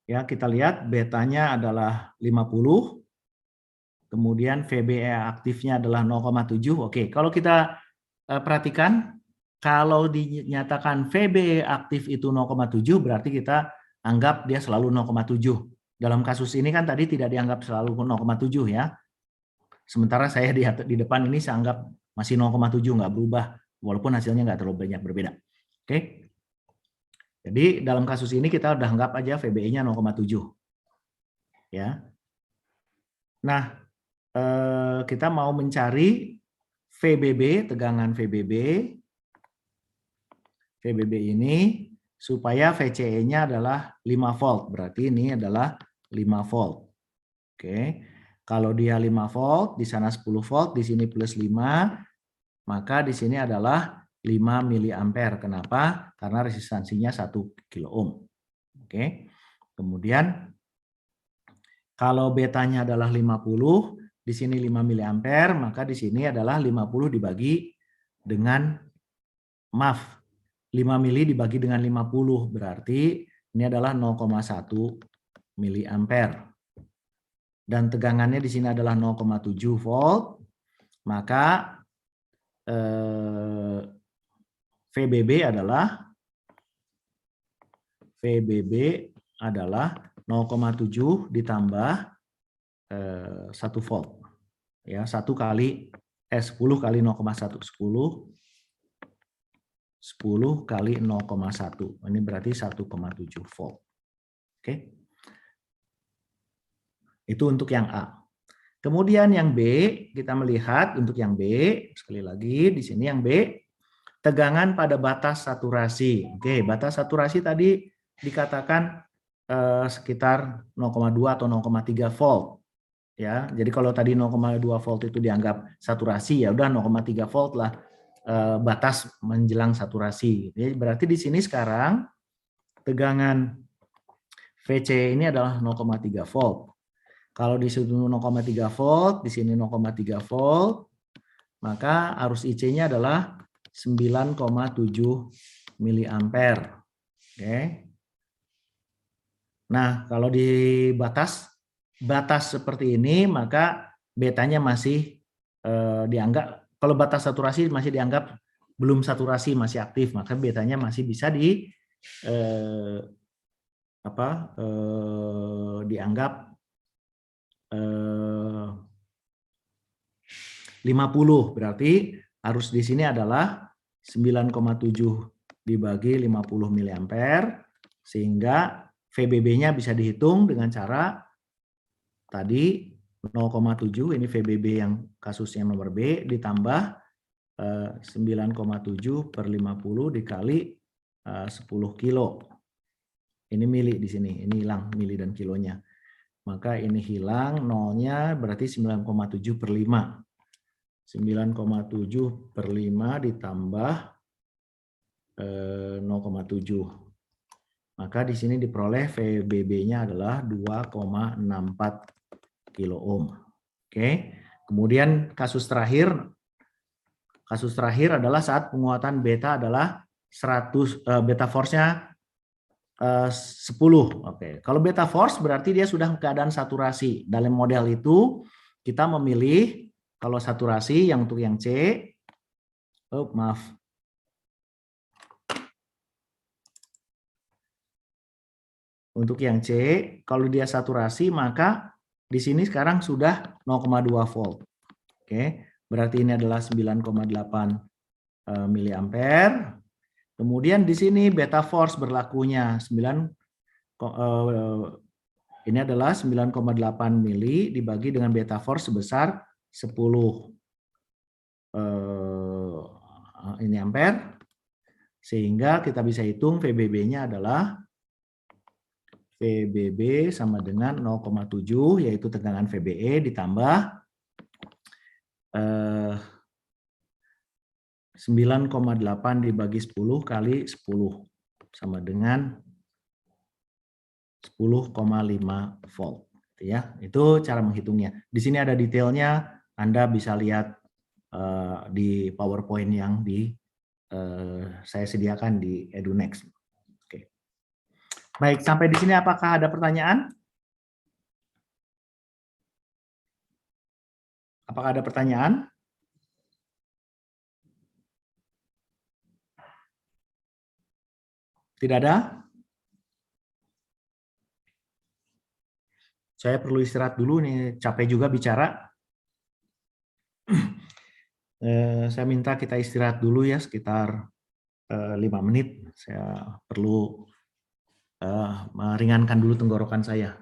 ya kita lihat betanya adalah 50. Kemudian VBE aktifnya adalah 0,7. Oke, kalau kita perhatikan, kalau dinyatakan VBE aktif itu 0,7, berarti kita anggap dia selalu 0,7. Dalam kasus ini kan tadi tidak dianggap selalu 0,7 ya. Sementara saya di depan ini saya anggap masih 0,7, nggak berubah, walaupun hasilnya nggak terlalu banyak berbeda. Oke. Jadi dalam kasus ini kita udah anggap aja VBE-nya 0,7. Ya. Nah, kita mau mencari VBB, tegangan VBB ini supaya VCE-nya adalah 5 volt. Berarti ini adalah 5 volt. Oke. Kalau dia 5 volt, di sana 10 volt, di sini plus 5, maka di sini adalah 5 miliampere. Kenapa? Karena resistansinya 1 kilo ohm. Oke. Kemudian kalau betanya adalah 50, di sini 5 miliampere, maka di sini adalah 50 dibagi dengan, maaf, 5 mili dibagi dengan 50, berarti ini adalah 0,1 miliampere. Dan tegangannya di sini adalah 0,7 volt, maka VBB adalah 0,7 ditambah 1 volt. Ya, 10 kali 0,1, 10 kali 0,1. Ini berarti 1,7 volt. Oke. Itu untuk yang A. Kemudian yang B, kita melihat untuk yang B, sekali lagi di sini yang B, tegangan pada batas saturasi. Oke, batas saturasi tadi dikatakan sekitar 0,2 atau 0,3 volt. Ya, jadi kalau tadi 0,2 volt itu dianggap saturasi, ya udah 0,3 volt lah batas menjelang saturasi. Jadi berarti di sini sekarang tegangan VC ini adalah 0,3 volt. Kalau di sini 0,3 volt, di sini 0,3 volt, maka arus IC-nya adalah 9,7 miliampere. Oke. Nah, kalau di batas seperti ini, maka betanya masih dianggap, kalau batas saturasi masih dianggap belum saturasi, masih aktif, maka betanya masih bisa dianggap 50. Berarti arus di sini adalah 9,7 dibagi 50 miliampere, sehingga VBB-nya bisa dihitung dengan cara tadi 0,7, ini VBB yang kasusnya nomor B, ditambah 9,7 per 50 dikali 10 kilo. Ini mili di sini, ini hilang mili dan kilonya. Maka ini hilang, nolnya berarti 9,7 per 5. 9,7 per 5 ditambah 0,7. Maka di sini diperoleh VBB-nya adalah 2,64 kilo ohm. Oke. Kemudian kasus terakhir adalah saat penguatan beta adalah 100, beta force-nya 10. Oke. Kalau beta force berarti dia sudah keadaan saturasi. Dalam model itu kita memilih kalau saturasi yang untuk yang C, maaf. Untuk yang C, kalau dia saturasi maka di sini sekarang sudah 0,2 volt. Oke, berarti ini adalah 9,8 miliampere. Kemudian di sini beta force berlakunya 9, ini adalah 9,8 mili dibagi dengan beta force sebesar 10 ini ampere, sehingga kita bisa hitung VBB-nya adalah VBB sama dengan 0,7, yaitu tegangan VBE ditambah 9,8 dibagi 10 kali 10 sama dengan 10,5 volt. Ya, itu cara menghitungnya. Di sini ada detailnya, Anda bisa lihat di PowerPoint yang saya sediakan di EduNext. Oke. Baik, sampai di sini apakah ada pertanyaan? Apakah ada pertanyaan? Tidak ada? Saya perlu istirahat dulu nih, capek juga bicara. Saya minta kita istirahat dulu ya, sekitar 5 menit. Saya perlu meringankan dulu tenggorokan saya.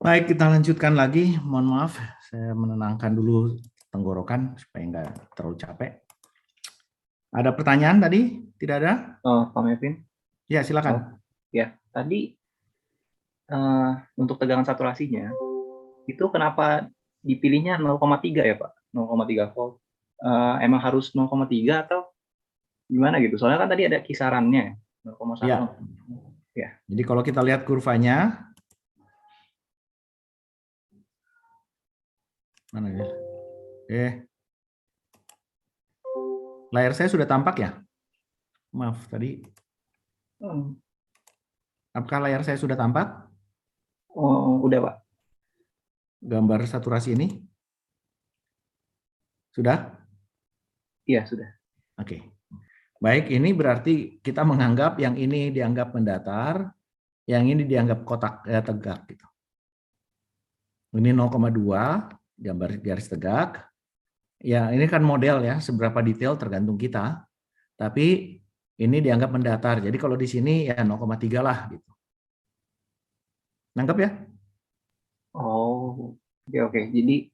Baik, kita lanjutkan lagi. Mohon maaf, saya menenangkan dulu tenggorokan supaya nggak terlalu capek. Ada pertanyaan tadi? Tidak ada? Pak Mevin. Ya, silakan. Ya, tadi untuk tegangan saturasinya itu kenapa dipilihnya 0,3 ya Pak? 0,3 volt. Emang harus 0,3 atau gimana gitu? Soalnya kan tadi ada kisarannya 0,1. Ya. Ya. Jadi kalau kita lihat kurvanya, mana ya? Layar saya sudah tampak ya? Maaf tadi. Apakah layar saya sudah tampak? Oh, udah Pak. Gambar saturasi ini? Sudah? Iya, sudah. Oke. Baik, ini berarti kita menganggap yang ini dianggap mendatar, yang ini dianggap kotak tegak gitu. Ini 0,2 gambar garis tegak. Ya, ini kan model ya, seberapa detail tergantung kita. Tapi ini dianggap mendatar. Jadi kalau di sini ya 0,3 lah gitu. Nangkep ya? Oh, oke. Jadi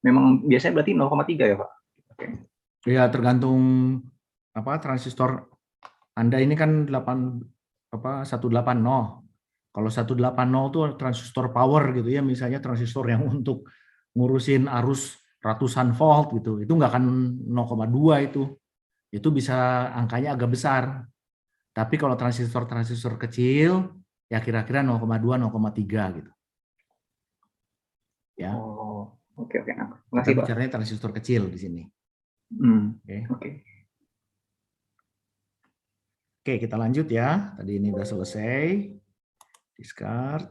memang biasanya berarti 0,3 ya Pak? Oke. Ya tergantung apa transistor Anda ini kan 180. Kalau 180 itu transistor power gitu ya, misalnya transistor yang untuk ngurusin arus ratusan volt gitu. Itu nggak akan 0,2 itu. Itu bisa angkanya agak besar. Tapi kalau transistor-transistor kecil ya kira-kira 0,2 0,3 gitu. Ya. Oh, oke. Kita bicaranya transistor kecil di sini. Oke. Oke, kita lanjut ya. Tadi ini udah selesai. Discard.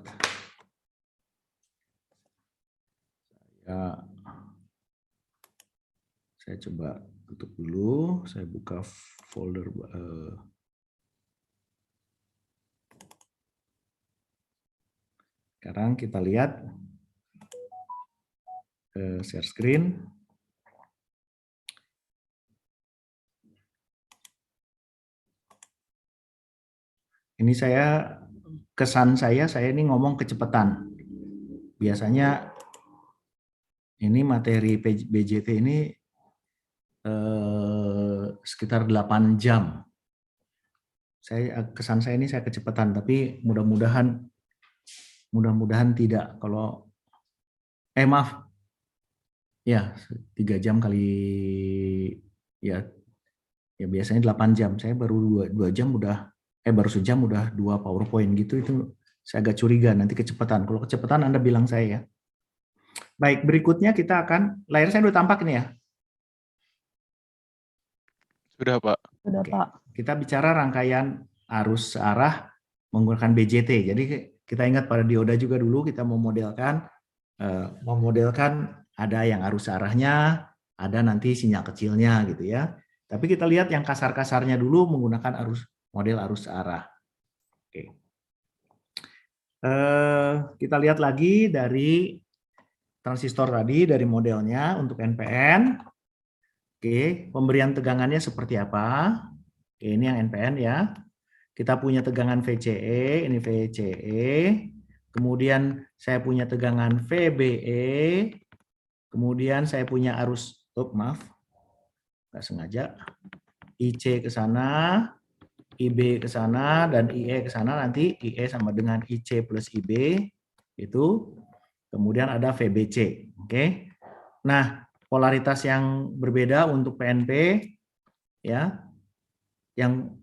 Saya coba tutup dulu. Saya buka folder. Sekarang kita lihat share screen. Ini kesan saya ini ngomong kecepatan. Biasanya ini materi BJT ini sekitar 8 jam. Kesan saya ini saya kecepatan, tapi mudah-mudahan tidak. Kalau maaf. Ya, 3 jam kali ya biasanya 8 jam. Saya baru 2 jam udah baru sejam udah 2 PowerPoint gitu, itu saya agak curiga nanti kecepatan. Kalau kecepatan Anda bilang saya ya. Baik, berikutnya kita akan, layar saya udah tampak ini ya? Sudah Pak. Sudah Oke. Pak. Kita bicara rangkaian arus searah menggunakan BJT. Jadi kita ingat pada dioda juga dulu kita memodelkan ada yang arus searahnya, ada nanti sinyal kecilnya gitu ya. Tapi kita lihat yang kasar-kasarnya dulu menggunakan model arus searah. Oke. Kita lihat lagi dari transistor tadi, dari modelnya untuk NPN. Oke, pemberian tegangannya seperti apa? Oke, ini yang NPN ya. Kita punya tegangan VCE, ini VCE. Kemudian saya punya tegangan VBE. Kemudian saya punya arus, nggak sengaja. IC ke sana, IB ke sana, dan IE ke sana. Nanti IE sama dengan IC plus IB itu. Kemudian ada VBC. Oke. Nah, polaritas yang berbeda untuk PNP ya. Yang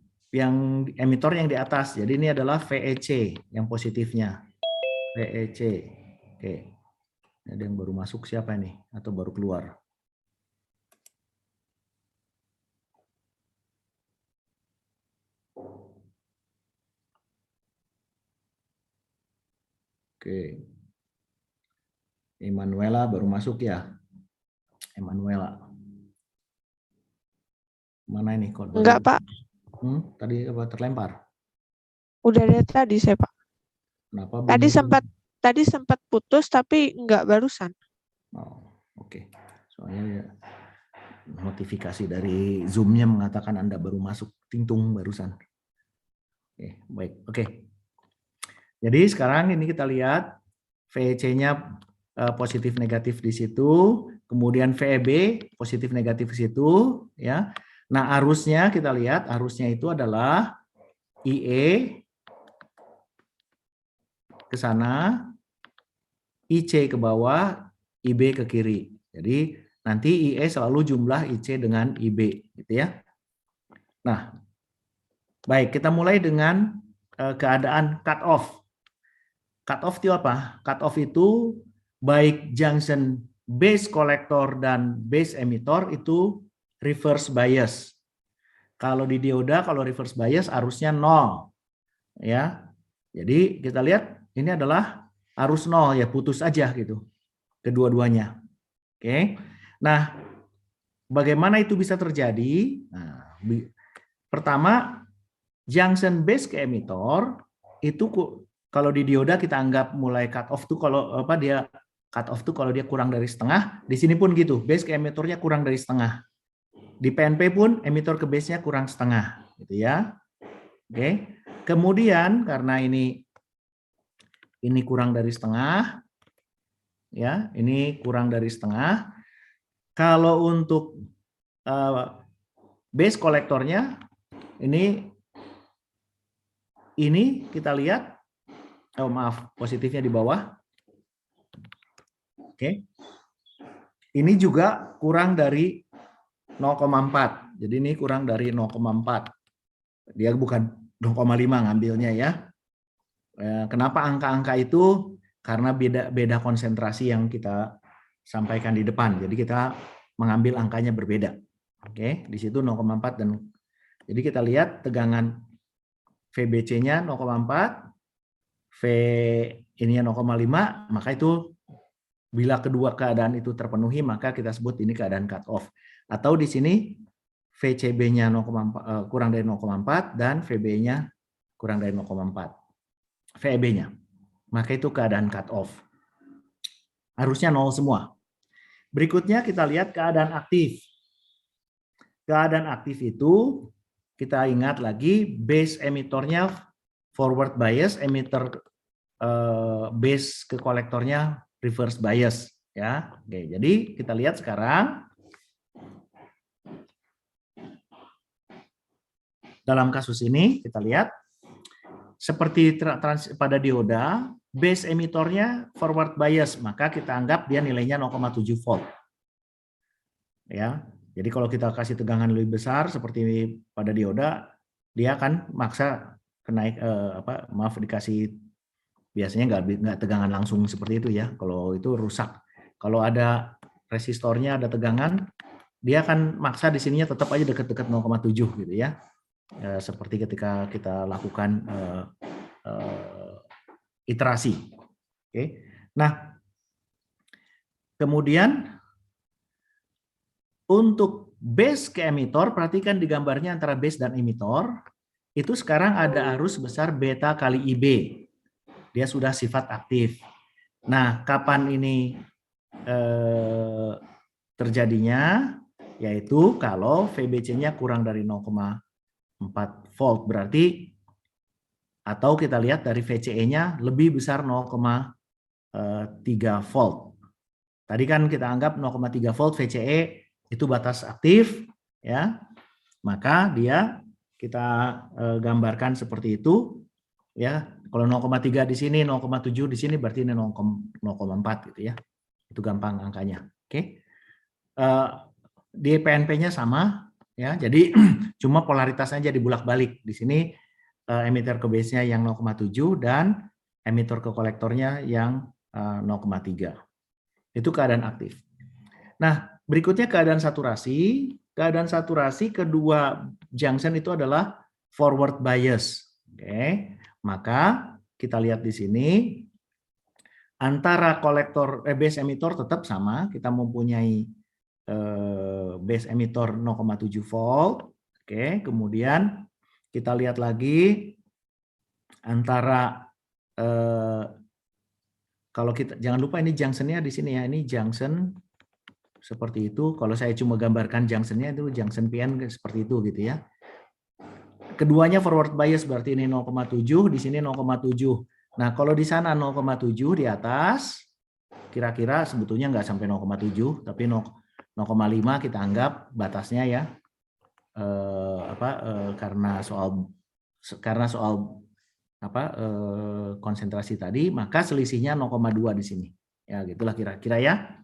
emitor yang di atas. Jadi ini adalah VEC yang positifnya. VEC. Oke. Ada yang baru masuk siapa nih? Atau baru keluar? Oke. Emanuela baru masuk ya? Emanuela. Mana ini? Enggak, Pak. Tadi apa terlempar? Udah dari tadi saya, Pak. Kenapa? Tadi sempat putus tapi enggak barusan. Oh, oke. Soalnya notifikasi dari Zoom-nya mengatakan Anda baru masuk, tingtung barusan. Oke, baik. Oke. Jadi sekarang ini kita lihat VEC-nya positif negatif di situ, kemudian VEB positif negatif di situ, ya. Nah, arusnya kita lihat, arusnya itu adalah IE ke sana, IC ke bawah, IB ke kiri. Jadi nanti IE selalu jumlah IC dengan IB, gitu ya. Nah, baik, kita mulai dengan keadaan cut off. Cut off itu apa? Cut off itu baik junction base collector dan base emitter itu reverse bias. Kalau di dioda, kalau reverse bias arusnya 0. Ya. Jadi kita lihat ini adalah arus 0 ya, putus aja gitu. Kedua-duanya. Oke. Nah, bagaimana itu bisa terjadi? Nah, pertama, junction base ke emitter itu kalau di dioda kita anggap mulai cut off tuh kalau apa dia cut off tuh kalau dia kurang dari setengah, di sini pun gitu, base ke emitternya kurang dari setengah. Di PNP pun emitter ke base-nya kurang setengah, gitu ya. Oke. Kemudian karena ini kurang dari setengah, ya, ini kurang dari setengah. Kalau untuk base kolektornya ini kita lihat. Oh maaf, positifnya di bawah. Oke. Ini juga kurang dari 0,4. Jadi ini kurang dari 0,4. Dia bukan 0,5 ngambilnya ya. Kenapa angka-angka itu? Karena beda konsentrasi yang kita sampaikan di depan. Jadi kita mengambil angkanya berbeda. Oke, di situ 0,4 dan jadi kita lihat tegangan VBC-nya 0,4. V ininya 0,5, maka itu bila kedua keadaan itu terpenuhi maka kita sebut ini keadaan cut off. Atau di sini VCB-nya kurang dari 0,4 dan VB-nya kurang dari 0,4. VEB-nya. Maka itu keadaan cut off. Harusnya 0 semua. Berikutnya kita lihat keadaan aktif. Keadaan aktif itu kita ingat lagi base emitternya forward bias, emitter base ke kolektornya reverse bias, ya. Oke, jadi kita lihat sekarang dalam kasus ini kita lihat seperti pada dioda, base emitternya forward bias, maka kita anggap dia nilainya 0,7 volt. Ya. Jadi kalau kita kasih tegangan lebih besar seperti pada dioda, dia akan maksa dikasih biasanya nggak tegangan langsung seperti itu ya. Kalau itu rusak. Kalau ada resistornya, ada tegangan, dia akan maksa di sininya tetap aja dekat-dekat 0,7 gitu ya. Seperti ketika kita lakukan iterasi. Oke. Nah, kemudian untuk base ke emitter, perhatikan di gambarnya antara base dan emitter. Itu sekarang ada arus besar beta kali IB. Dia sudah sifat aktif. Nah, kapan ini terjadinya? Yaitu kalau VBC-nya kurang dari 0,4 volt. Berarti, atau kita lihat dari VCE-nya lebih besar 0,3 volt. Tadi kan kita anggap 0,3 volt VCE itu batas aktif. Ya, maka dia kita gambarkan seperti itu, ya. Kalau 0,3 di sini, 0,7 di sini, berarti ini 0,4 gitu ya. Itu gampang angkanya. Oke. Di PNP-nya sama, ya. Jadi cuma polaritasnya jadi bolak-balik. Di sini emitter ke base-nya yang 0,7 dan emitter ke kolektornya yang 0,3. Itu keadaan aktif. Nah, berikutnya keadaan saturasi. Keadaan saturasi kedua junction itu adalah forward bias. Oke, maka kita lihat di sini antara kolektor base emitter tetap sama. Kita mempunyai base emitter 0,7 volt. Oke, kemudian kita lihat lagi antara kalau kita jangan lupa ini junction-nya di sini ya. Ini junction seperti itu. Kalau saya cuma gambarkan junction-nya itu junction PN seperti itu gitu ya. Keduanya forward bias berarti ini 0,7, di sini 0,7 Nah, kalau di sana 0,7 di atas, kira-kira sebetulnya nggak sampai 0,7, tapi 0,5 kita anggap batasnya ya. Karena soal konsentrasi tadi, maka selisihnya 0,2 di sini. Ya, gitulah kira-kira ya.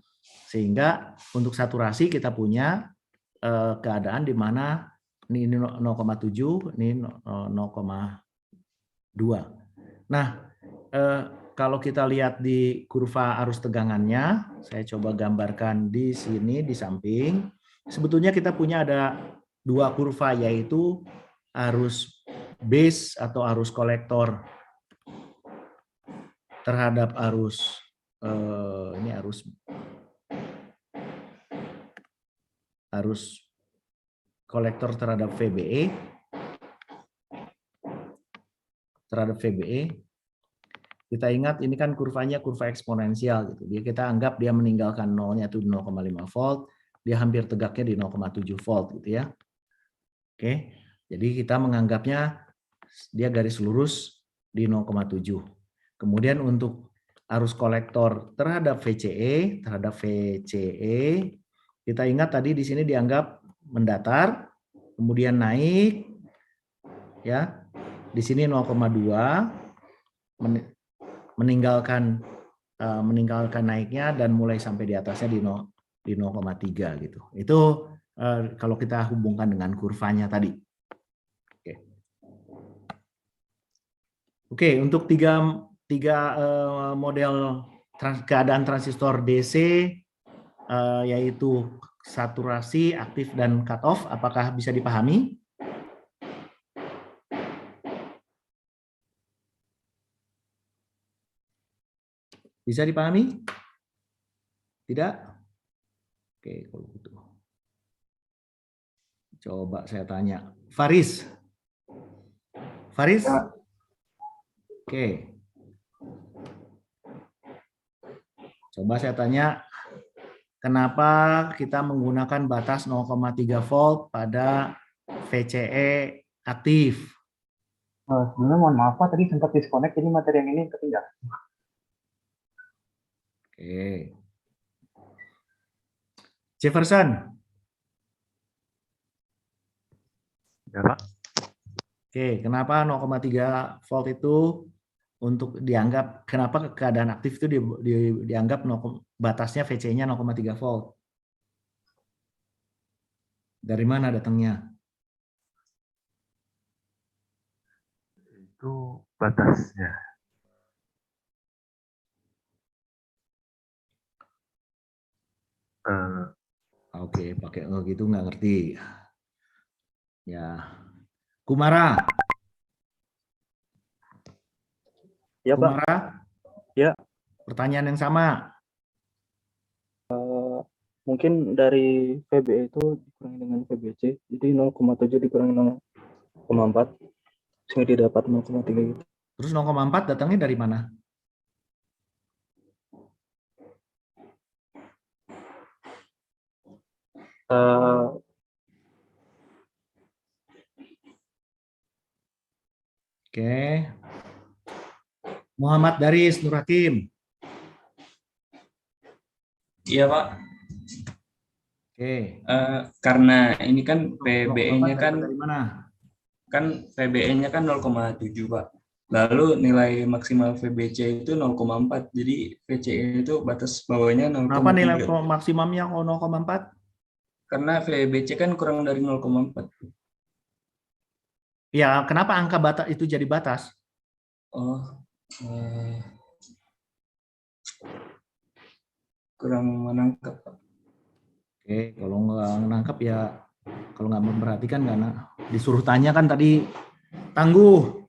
Sehingga untuk saturasi kita punya keadaan di mana ini 0,7, ini 0,2. Nah, kalau kita lihat di kurva arus tegangannya, saya coba gambarkan di sini di samping. Sebetulnya kita punya ada dua kurva, yaitu arus base atau arus kolektor terhadap arus ini arus kolektor terhadap VBE. Kita ingat ini kan kurvanya kurva eksponensial gitu. Dia kita anggap dia meninggalkan nolnya itu 0,5 volt, dia hampir tegaknya di 0,7 volt gitu ya. Oke. Jadi kita menganggapnya dia garis lurus di 0,7. Kemudian untuk arus kolektor terhadap VCE, kita ingat tadi di sini dianggap mendatar, kemudian naik ya. Di sini 0,2 meninggalkan naiknya dan mulai sampai di atasnya di 0,3 gitu. Itu kalau kita hubungkan dengan kurvanya tadi. Oke, untuk tiga model keadaan transistor DC yaitu saturasi, aktif, dan cut off, apakah bisa dipahami? Bisa dipahami? Tidak? Oke, kalau gitu. Coba saya tanya. Faris? Faris? Ya. Oke. Coba saya tanya, kenapa kita menggunakan batas 0,3 volt pada VCE aktif? Sebenarnya mohon maaf Pak, tadi sempat disconnect, jadi materi yang ini ketinggalan. Oke. Jefferson. Ya, Pak. Oke, kenapa 0,3 volt itu untuk dianggap, kenapa keadaan aktif itu dianggap batasnya VC-nya 0,3 volt? Dari mana datangnya? Itu batasnya. Oke, pakai gitu nggak ngerti. Ya, Kumara. Ya, Pak. Kumara. Ya. Pertanyaan yang sama. Mungkin dari VBE itu dikurangi dengan VBC, jadi 0,7 dikurangi 0,4 sehingga didapat 0,3 gitu. Terus 0,4 datangnya dari mana? Oke. Muhammad Daris Nur Hakim. Iya, Pak. Oke. Karena ini kan PBE-nya dari mana? Kan VBE-nya kan 0,7, Pak. Lalu nilai maksimal VBC itu 0,4. Jadi VCE itu batas bawahnya 0,3. Kenapa nilai maksimumnya 0,4? Karena VBC kan kurang dari 0,4. Ya, kenapa angka batas itu jadi batas? Kurang menangkap, Pak. Oke, kalau nggak menangkap ya, kalau nggak memperhatikan karena disuruh tanya kan tadi tangguh.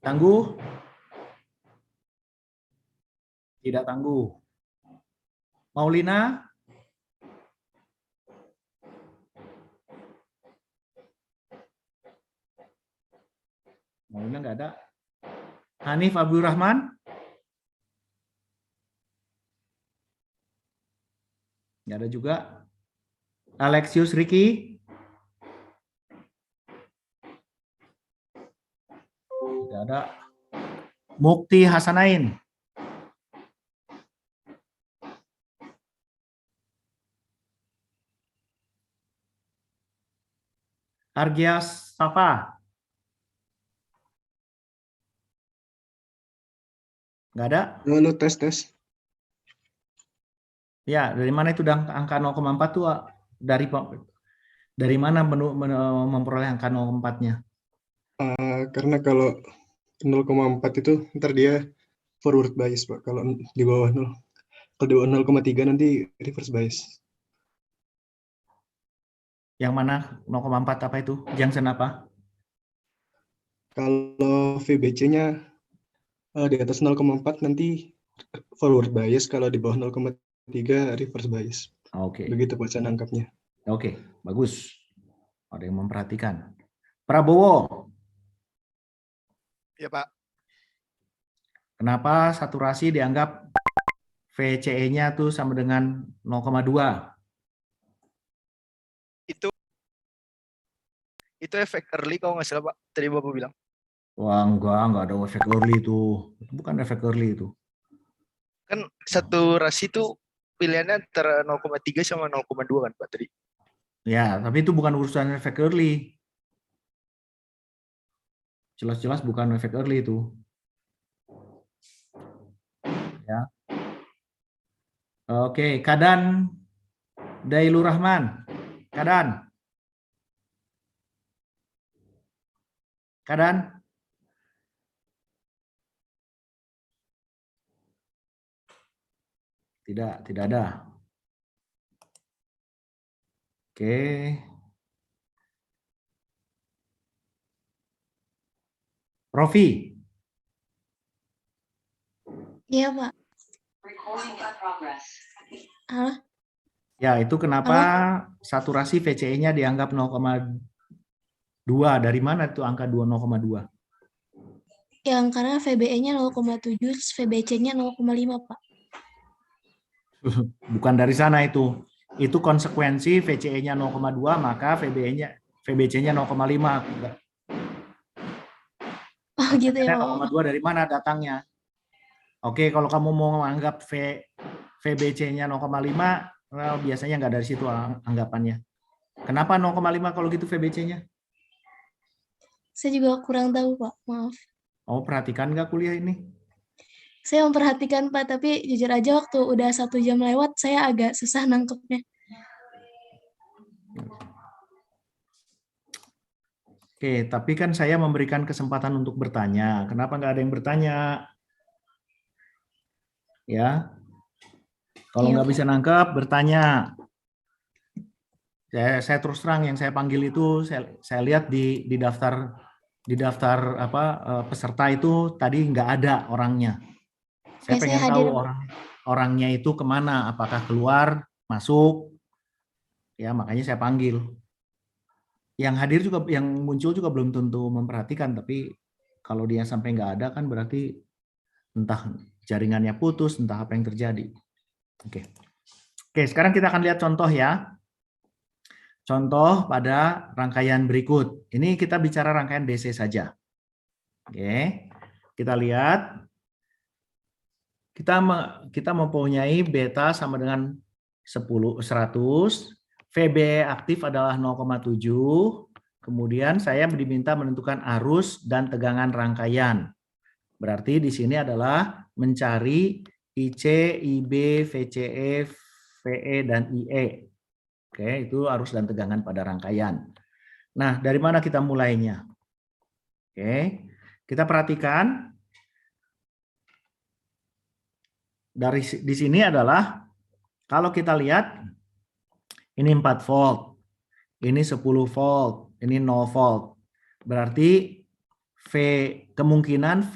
Tangguh? Tidak tangguh. Maulina? Maulina nggak ada. Hanif Abdul Rahman? Nggak ada juga. Alexius Ricky? Tidak ada. Mukti Hasanain. Argias Safa. Nggak ada? Halo, tes. Ya, dari mana itu angka 0,4 tuh? Dari mana memperoleh angka 0,4-nya? Karena kalau 0,4 itu ntar dia forward bias, Pak. Kalau di bawah 0. Kalau di bawah 0,3 nanti reverse bias. Yang mana 0,4 apa itu? Junction apa? Kalau VBC-nya di atas 0,4 nanti forward bias, kalau di bawah 0,3 reverse bias. Oke. Begitu Pak cara nangkapnya. Oke, bagus. Ada yang memperhatikan. Prabowo. Ya, Pak. Kenapa saturasi dianggap VCE-nya tuh sama dengan 0,2? Itu efek early kalau nggak salah, Pak. Tadi Bapak bilang. Wah, enggak ada efek early itu. Itu bukan efek early itu. Kan saturasi itu pilihannya antara 0,3 sama 0,2 kan, Pak, tadi. Ya, tapi itu bukan urusan efek early. Jelas-jelas bukan efek early itu. Ya. Oke, Kadan Dailur Rahman. Kadan. Tidak ada. Oke. Rofi. Iya, Pak. Halo? Ya, itu kenapa saturasi VCE-nya dianggap 0,2? Dari mana itu angka 0,2? Yang karena VBE-nya 0,7, terus VBC-nya 0,5, Pak. Bukan dari sana itu. Itu konsekuensi VCE-nya 0,2, maka VBC-nya 0,5. Oh, gitu ya, Pak. 0,2 dari mana datangnya? Oke, kalau kamu mau menganggap VBC-nya 0,5, well, biasanya nggak dari situ anggapannya. Kenapa 0,5 kalau gitu VBC-nya? Saya juga kurang tahu, Pak. Maaf. Oh, perhatikan nggak kuliah ini? Saya memperhatikan, Pak, tapi jujur aja waktu udah 1 jam lewat, saya agak susah nangkepnya. Oke, tapi kan saya memberikan kesempatan untuk bertanya. Kenapa nggak ada yang bertanya? Ya, kalau nggak bisa nangkep, bertanya. Saya terus terang yang saya panggil itu, saya lihat di daftar peserta itu tadi nggak ada orangnya. Saya pengen tahu orangnya itu kemana, apakah keluar, masuk, ya makanya saya panggil. Yang hadir juga, yang muncul juga belum tentu memperhatikan, tapi kalau dia sampai nggak ada kan berarti entah jaringannya putus, entah apa yang terjadi. Oke, sekarang kita akan lihat contoh ya. Contoh pada rangkaian berikut. Ini kita bicara rangkaian DC saja. Oke, kita lihat. Kita mempunyai beta sama dengan 100. VB aktif adalah 0,7. Kemudian saya diminta menentukan arus dan tegangan rangkaian. Berarti di sini adalah mencari IC, IB, VCE, VE, dan IE. Oke, itu arus dan tegangan pada rangkaian. Nah, dari mana kita mulainya? Oke, kita perhatikan. Di sini adalah, kalau kita lihat, ini 4 volt, ini 10 volt, ini 0 volt. Berarti kemungkinan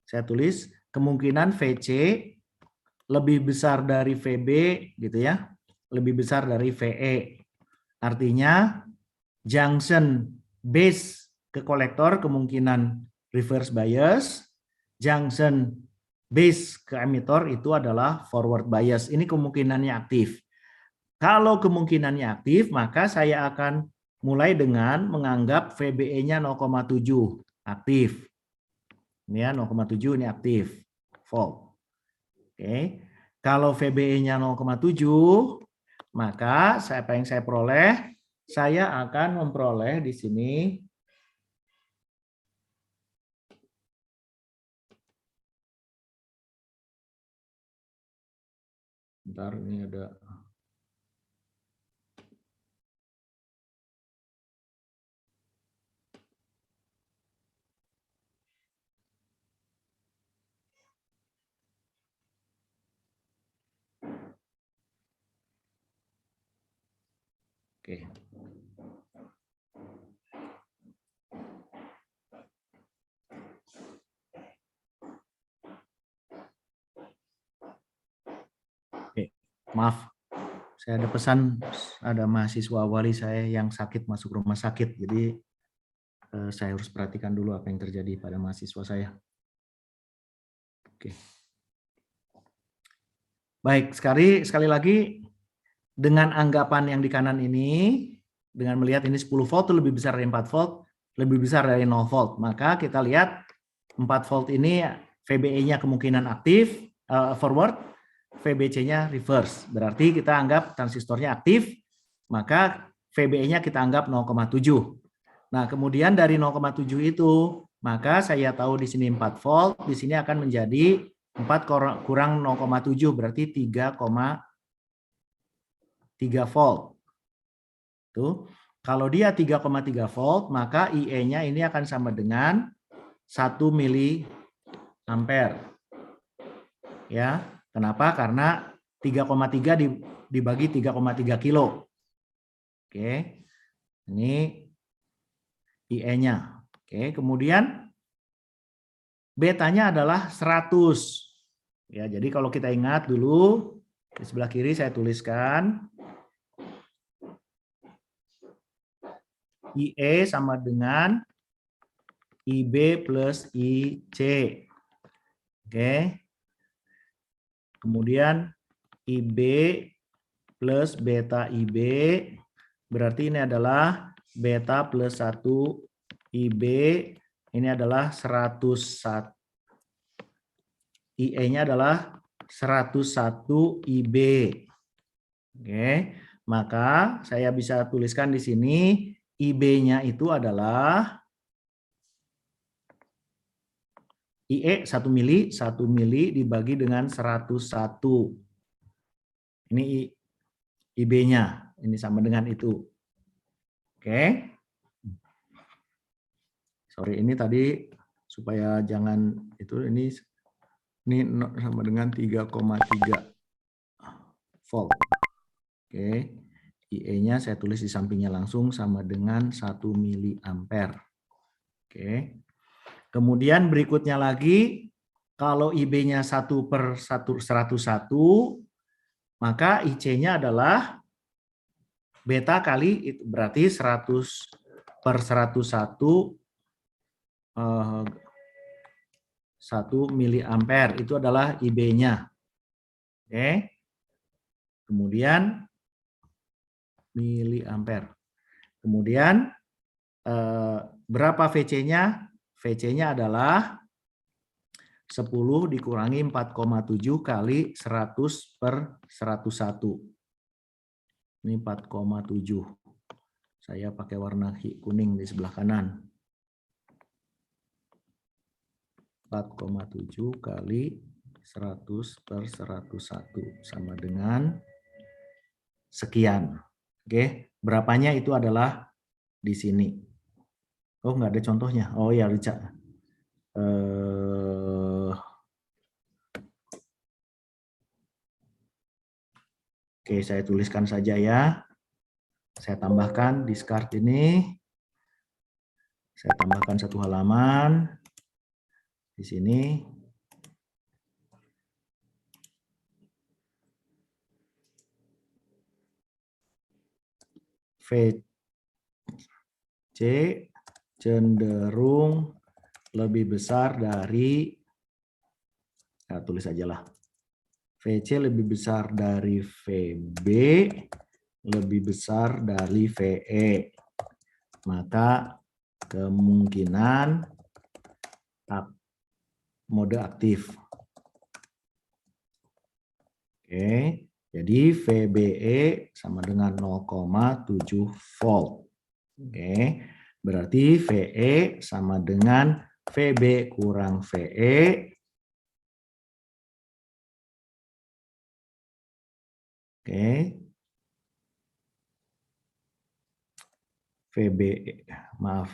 saya tulis kemungkinan VC lebih besar dari VB gitu ya, lebih besar dari VE. Artinya junction base ke kolektor kemungkinan reverse bias, junction base ke emitor itu adalah forward bias. Ini kemungkinannya aktif. Kalau kemungkinannya aktif, maka saya akan mulai dengan menganggap VBE-nya 0,7 aktif. Ini ya 0,7 ini aktif, fault. Oke. Kalau VBE-nya 0,7, maka apa yang saya peroleh? Saya akan memperoleh di sini bentar, ini ada oke. Maaf, saya ada pesan, ada mahasiswa wali saya yang sakit masuk rumah sakit, jadi saya harus perhatikan dulu apa yang terjadi pada mahasiswa saya. Oke. Baik, sekali lagi dengan anggapan yang di kanan ini, dengan melihat ini 10 volt itu lebih besar dari 4 volt, lebih besar dari 0 volt, maka kita lihat 4 volt ini VBE-nya kemungkinan aktif, forward, VBC-nya reverse. Berarti kita anggap transistornya aktif, maka VBE-nya kita anggap 0,7. Nah, kemudian dari 0,7 itu, maka saya tahu di sini 4 volt, di sini akan menjadi 4 kurang 0,7, berarti 3,3 volt. Tuh. Kalau dia 3,3 volt, maka IE-nya ini akan sama dengan 1 miliampere. Ya. Kenapa? Karena 3,3 dibagi 3,3 kilo. Oke. Ini IE-nya. Oke, kemudian betanya adalah 100. Ya, jadi kalau kita ingat dulu di sebelah kiri saya tuliskan IE sama dengan IB plus IC. Oke. Kemudian IB plus beta IB, berarti ini adalah beta plus 1 IB, ini adalah 101. IE-nya adalah 101 IB. Oke, maka saya bisa tuliskan di sini IB-nya itu adalah IE 1 mili dibagi dengan 101. Ini IB-nya, ini sama dengan itu. Oke. Sorry, ini tadi supaya jangan itu, ini sama dengan 3,3 volt. Oke. IE-nya saya tulis di sampingnya langsung sama dengan 1 miliampere. Oke. Kemudian berikutnya lagi, kalau IB-nya 1/101, maka IC-nya adalah beta kali, itu berarti 100/101 1 miliampere, itu adalah IB-nya. Oke. Kemudian miliampere. Kemudian berapa VC-nya? VC-nya adalah 10 dikurangi 4,7 kali 100/101. Ini 4,7. Saya pakai warna kuning di sebelah kanan. 4,7 kali 100/101 sama dengan sekian. Oke, berapanya itu adalah di sini. Oh, nggak ada contohnya. Oh ya, Richard. Oke, saya tuliskan saja ya. Saya tambahkan discard ini. Saya tambahkan satu halaman. Di sini. VC cenderung lebih besar dari, nah, tulis aja lah. VC lebih besar dari VB, lebih besar dari VE. maka kemungkinan mode aktif. Oke, jadi VBE sama dengan 0,7 volt. Oke, berarti VE sama dengan VB kurang VE. Oke. VB, maaf.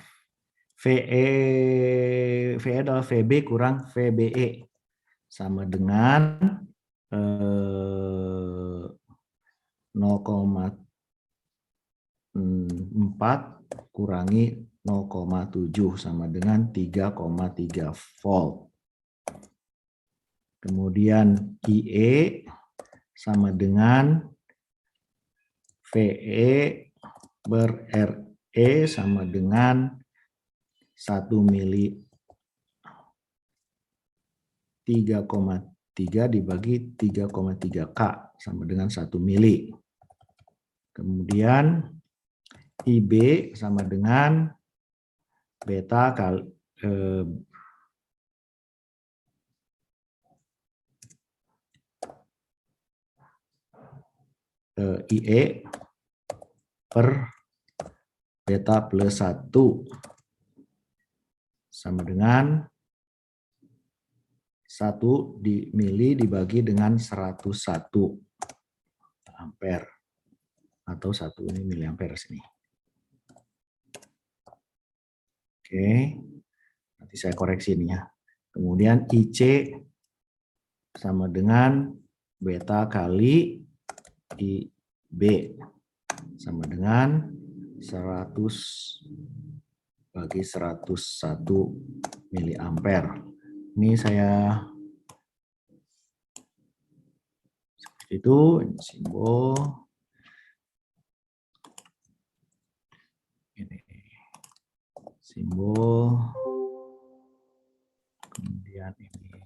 VE adalah VB kurang VBE. Sama dengan 0,4 kurangi 0,7 sama dengan 3,3 volt. Kemudian IE sama dengan VE ber RE sama dengan 1 mili 3,3 dibagi 3,3 K sama dengan 1 mili. Kemudian IB sama dengan beta kali IE per beta plus 1 sama dengan 1 mili dibagi dengan 101 ampere atau 1 ini miliampere sini. Oke, nanti saya koreksi ini ya. Kemudian IC sama dengan beta kali IB sama dengan 100 bagi 101 miliampere. Ini saya seperti itu, simbol ini, simbol, kemudian ini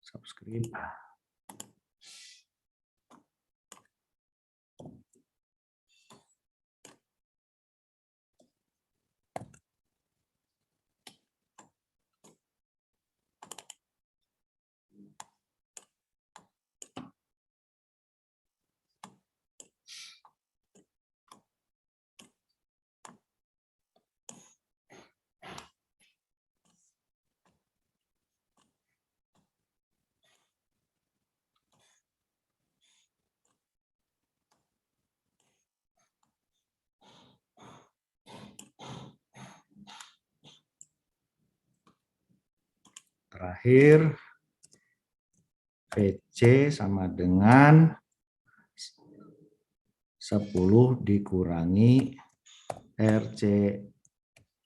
subscript. Terakhir, VC sama dengan 10 dikurangi RC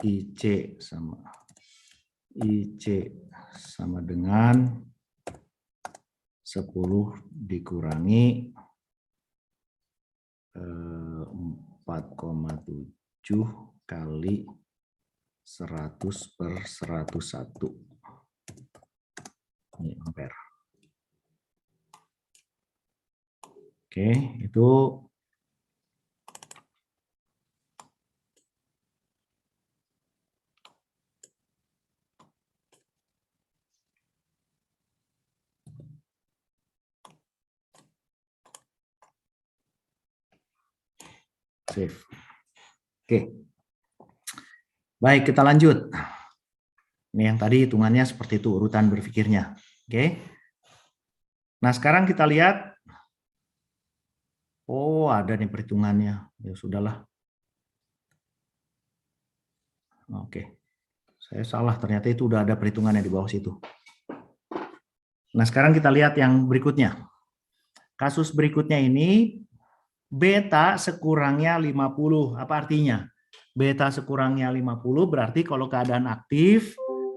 IC sama dengan 10 dikurangi 4,7 kali 100 per 101. Ini ampere. Oke, itu save. Oke. Baik, kita lanjut. Ini yang tadi hitungannya seperti itu, urutan berpikirnya. Oke. Nah, sekarang kita lihat. Oh, ada nih perhitungannya. Ya sudahlah. Oke. Saya salah, ternyata itu udah ada perhitungannya di bawah situ. Nah, sekarang kita lihat yang berikutnya. Kasus berikutnya ini beta sekurangnya 50. Apa artinya? Beta sekurangnya 50 berarti kalau keadaan aktif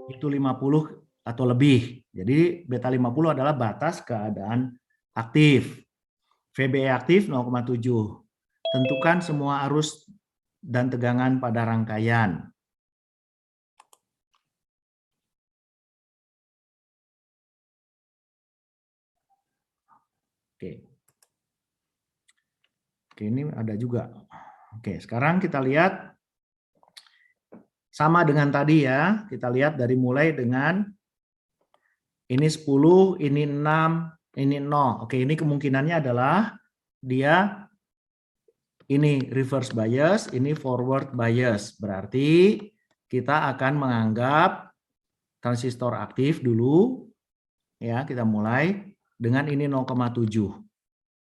itu 50 atau lebih. Jadi beta 50 adalah batas keadaan aktif. VBE aktif 0,7. Tentukan semua arus dan tegangan pada rangkaian. Oke. Oke, ini ada juga. Oke, sekarang kita lihat sama dengan tadi ya. Kita lihat dari mulai dengan ini 10, ini 6, ini 0. Oke, ini kemungkinannya adalah dia ini reverse bias, ini forward bias. Berarti kita akan menganggap transistor aktif dulu. Ya, kita mulai dengan ini 0,7.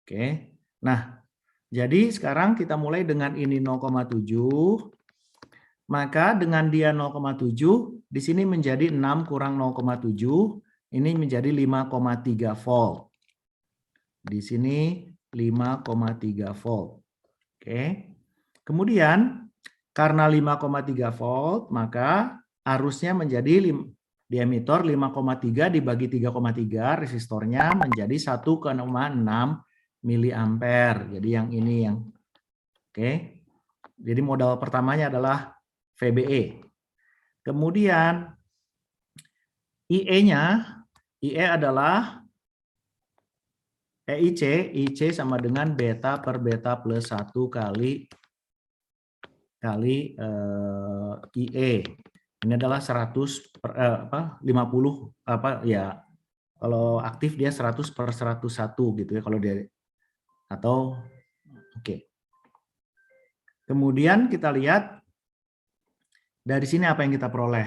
Oke. Nah, jadi sekarang kita mulai dengan ini 0,7. Maka dengan dia 0,7, di sini menjadi 6 kurang 0,7, ini menjadi 5,3 volt. Di sini 5,3 volt. Oke. Kemudian karena 5,3 volt, maka arusnya menjadi diameter 5,3 dibagi 3,3, resistornya menjadi 1,6 miliampere. Jadi yang ini yang oke. Jadi modal pertamanya adalah VBE. Kemudian IE-nya, IE adalah IC sama dengan beta per beta plus 1 kali IE. Ini adalah 100 per 50 ya. Kalau aktif dia 100 per 101 gitu ya kalau dia atau oke. Kemudian kita lihat dari sini apa yang kita peroleh.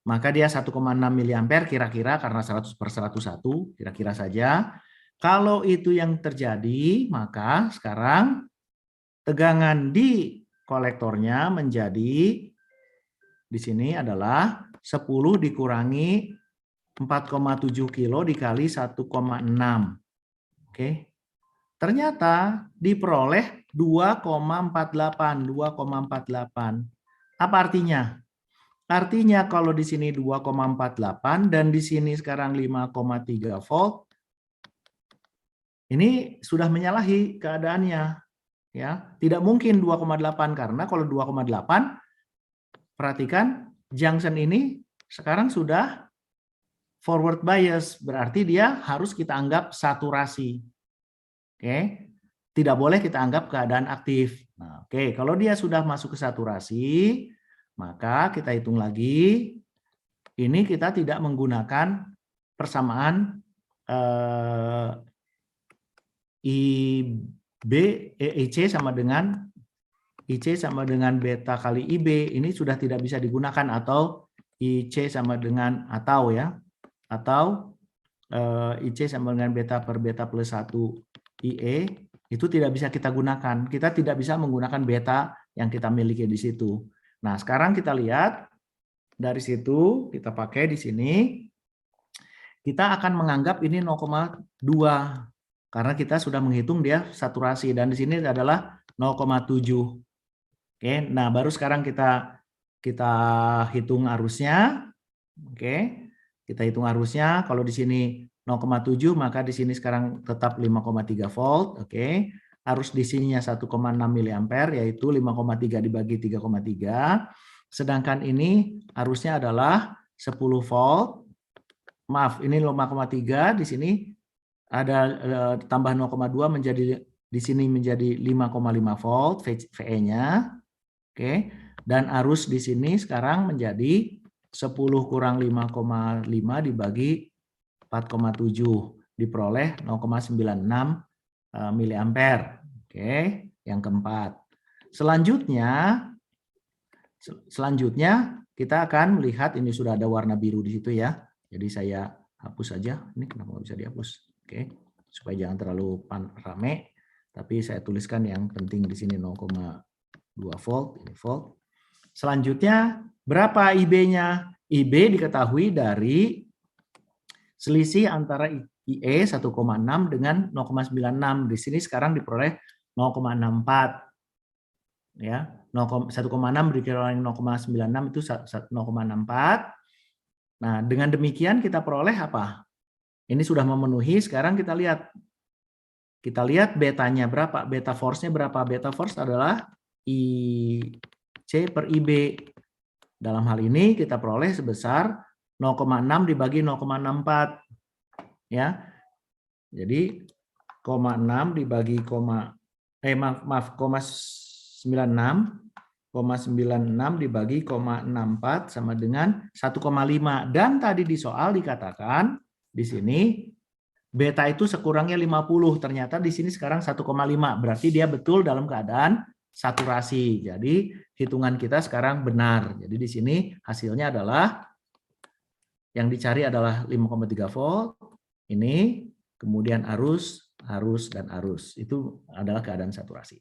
Maka dia 1,6 miliampere kira-kira karena 100 per 101 kira-kira saja. Kalau itu yang terjadi, maka sekarang tegangan di kolektornya menjadi di sini adalah 10 dikurangi 4,7 kilo dikali 1,6. Oke. Ternyata diperoleh 2,48. Apa artinya? Artinya kalau di sini 2,48 dan di sini sekarang 5,3 volt, ini sudah menyalahi keadaannya. Ya, tidak mungkin 2,8 karena kalau 2,8 perhatikan junction ini sekarang sudah forward bias, berarti dia harus kita anggap saturasi. Oke. Tidak boleh kita anggap keadaan aktif. Nah, oke, kalau dia sudah masuk ke saturasi, maka kita hitung lagi. Ini kita tidak menggunakan persamaan IC sama dengan beta kali IB. Ini sudah tidak bisa digunakan atau IC sama dengan atau ya. Atau IC sama dengan beta per beta plus 1 IE. Itu tidak bisa kita gunakan. Kita tidak bisa menggunakan beta yang kita miliki di situ. Nah, sekarang kita lihat dari situ kita pakai di sini. Kita akan menganggap ini 0,2 karena kita sudah menghitung dia saturasi dan di sini adalah 0,7. Oke, nah baru sekarang kita hitung arusnya. Oke. Kita hitung arusnya. Kalau di sini 0,7 maka di sini sekarang tetap 5,3 volt, oke. Arus di sininya 1,6 miliampere yaitu 5,3 dibagi 3,3. Sedangkan ini arusnya adalah 10 volt. Maaf, ini 5,3 di sini ada tambah 0,2 menjadi di sini menjadi 5,5 volt VE-nya. Oke. Dan arus di sini sekarang menjadi 10 kurang 5,5 dibagi 4,7 diperoleh 0,96 miliampere. Oke, yang keempat. Selanjutnya kita akan melihat ini sudah ada warna biru di situ ya. Jadi saya hapus saja. Ini kenapa nggak bisa dihapus? Oke, supaya jangan terlalu rame. Tapi saya tuliskan yang penting di sini 0,2 volt. Ini volt. Selanjutnya berapa IB-nya? IB diketahui dari selisih antara IE 1,6 dengan 0,96. Di sini sekarang diperoleh 0,64. Ya, 1,6 dikurangi 0,96 itu 0,64. Nah, dengan demikian kita peroleh apa? Ini sudah memenuhi, sekarang kita lihat. Kita lihat betanya berapa? Beta force-nya berapa? Beta force adalah IC per IB. Dalam hal ini kita peroleh sebesar 0,6 dibagi 0,64 ya. Jadi 0,6 dibagi maaf, 0,96 dibagi 0,64 sama dengan 1,5. Dan tadi di soal dikatakan di sini beta itu sekurangnya 50. Ternyata di sini sekarang 1,5. Berarti dia betul dalam keadaan saturasi. Jadi hitungan kita sekarang benar. Jadi di sini hasilnya adalah yang dicari adalah 5,3 volt. Ini kemudian arus, dan arus. Itu adalah keadaan saturasi.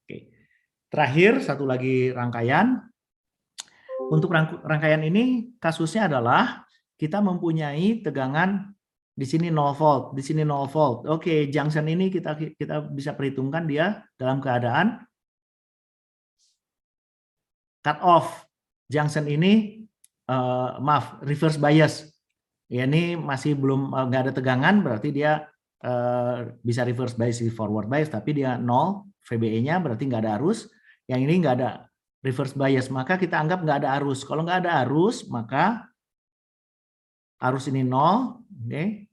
Oke. Terakhir, satu lagi rangkaian. Untuk rangkaian ini, kasusnya adalah kita mempunyai tegangan di sini 0 volt, di sini 0 volt. Oke, junction ini kita bisa perhitungkan dia dalam keadaan cut off. Junction ini, reverse bias. Ya, ini masih belum nggak ada tegangan, berarti dia bisa reverse bias di forward bias, tapi dia 0 VBE-nya, berarti nggak ada arus. Yang ini nggak ada reverse bias, maka kita anggap nggak ada arus. Kalau nggak ada arus, maka arus ini 0. Oke.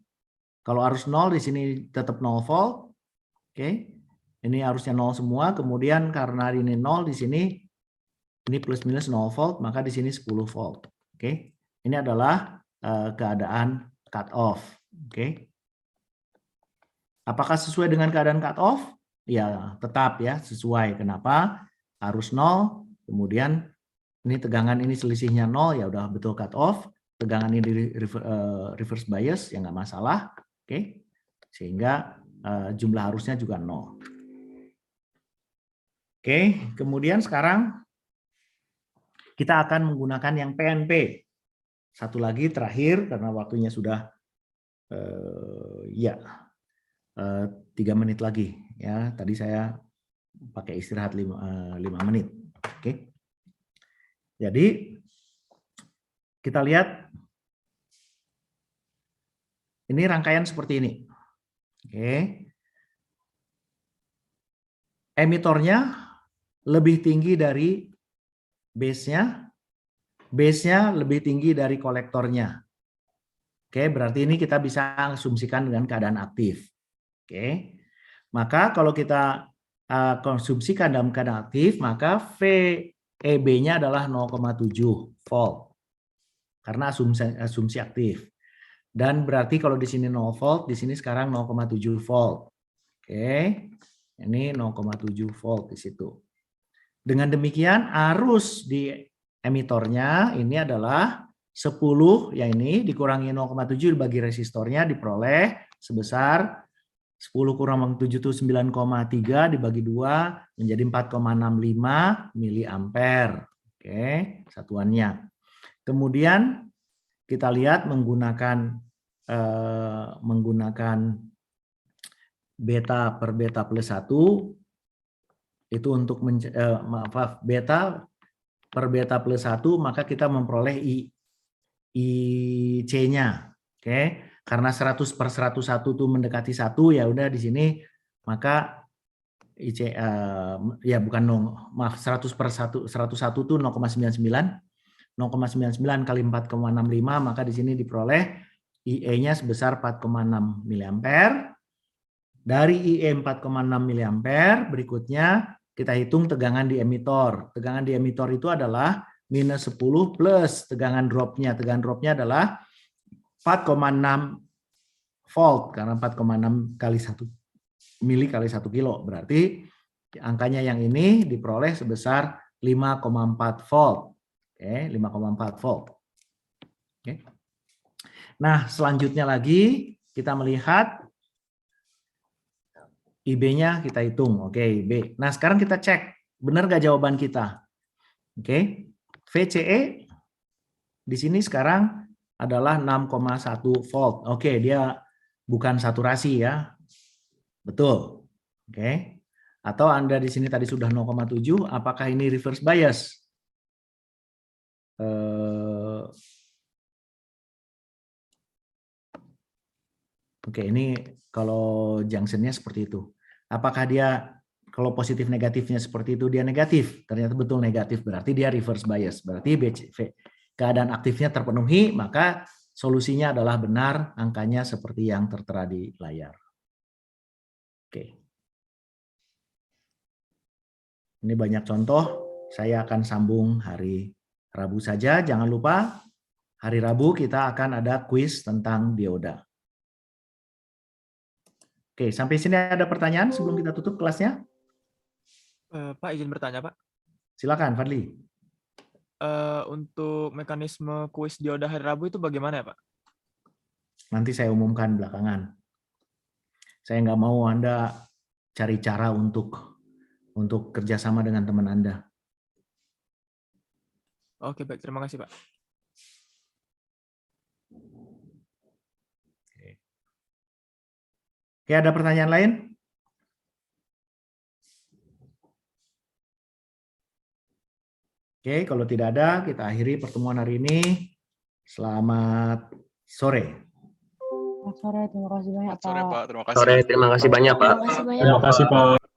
Kalau arus 0 di sini tetap 0 volt. Oke. Ini arusnya 0 semua. Kemudian karena ini 0 di sini ini plus minus 0 volt, maka di sini 10 volt. Oke. Ini adalah keadaan cut off. Oke. Apakah sesuai dengan keadaan cut off? Ya, tetap ya, sesuai. Kenapa? Arus 0, kemudian ini tegangan ini selisihnya 0, ya udah betul cut off. Tegangan ini reverse bias, ya nggak masalah. Oke. Sehingga jumlah arusnya juga 0. Oke, kemudian sekarang kita akan menggunakan yang PNP. Satu lagi terakhir, karena waktunya sudah 3 menit lagi. Ya, tadi saya pakai istirahat 5 menit. Oke. Jadi kita lihat ini rangkaian seperti ini. Oke. Emitornya lebih tinggi dari base-nya. Base-nya lebih tinggi dari kolektornya. Oke, berarti ini kita bisa asumsikan dengan keadaan aktif. Oke. Maka kalau kita konsumsikan dalam keadaan aktif, maka VEB-nya adalah 0,7 volt. Karena asumsi aktif. Dan berarti kalau di sini 0 volt, di sini sekarang 0,7 volt. Oke. Ini 0,7 volt di situ. Dengan demikian arus di emitornya ini adalah 10, ya ini dikurangi 0,7 dibagi resistornya diperoleh sebesar 10 kurang 7 itu 9,3 dibagi 2 menjadi 4,65 miliampere. Oke, satuannya. Kemudian kita lihat menggunakan beta per beta plus 1 itu untuk beta per beta plus 1, maka kita memperoleh IC-nya. Oke. Karena 100 per 101 itu mendekati 1, ya udah di sini maka IC ya bukan maaf 100 per 101 itu 0,99 kali 4,65, maka di sini diperoleh IE-nya sebesar 4,6 miliampere. Dari IE 4,6 miliampere berikutnya kita hitung tegangan di emitor. Tegangan di emitor itu adalah minus 10 plus tegangan dropnya. Tegangan dropnya adalah 4,6 volt karena 4,6 kali 1 mili kali 1 kilo. Berarti angkanya yang ini diperoleh sebesar 5,4 volt. Oke, 5,4 volt. Oke. Nah, selanjutnya lagi kita melihat IB-nya kita hitung. Oke, IB. Nah, sekarang kita cek benar nggak jawaban kita. Oke. VCE di sini sekarang adalah 6,1 volt. Oke, dia bukan saturasi ya. Betul. Oke. Atau Anda di sini tadi sudah 0,7, apakah ini reverse bias? Oke, ini kalau junction-nya seperti itu. Apakah dia kalau positif negatifnya seperti itu dia negatif? Ternyata betul negatif, berarti dia reverse bias. Berarti keadaan aktifnya terpenuhi, maka solusinya adalah benar, angkanya seperti yang tertera di layar. Oke. Ini banyak contoh. Saya akan sambung hari Rabu saja. Jangan lupa hari Rabu kita akan ada kuis tentang dioda. Oke, sampai sini ada pertanyaan sebelum kita tutup kelasnya? Pak, izin bertanya, Pak. Silakan, Fadli. Untuk mekanisme kuis dioda hari Rabu itu bagaimana ya, Pak? Nanti saya umumkan belakangan. Saya nggak mau Anda cari cara untuk kerjasama dengan teman Anda. Oke, baik. Terima kasih, Pak. Oke, ada pertanyaan lain? Oke, kalau tidak ada, kita akhiri pertemuan hari ini. Selamat sore. Selamat sore, terima kasih banyak, Pak. Sore, terima kasih banyak, Pak. Terima kasih banyak. Terima kasih, Pak.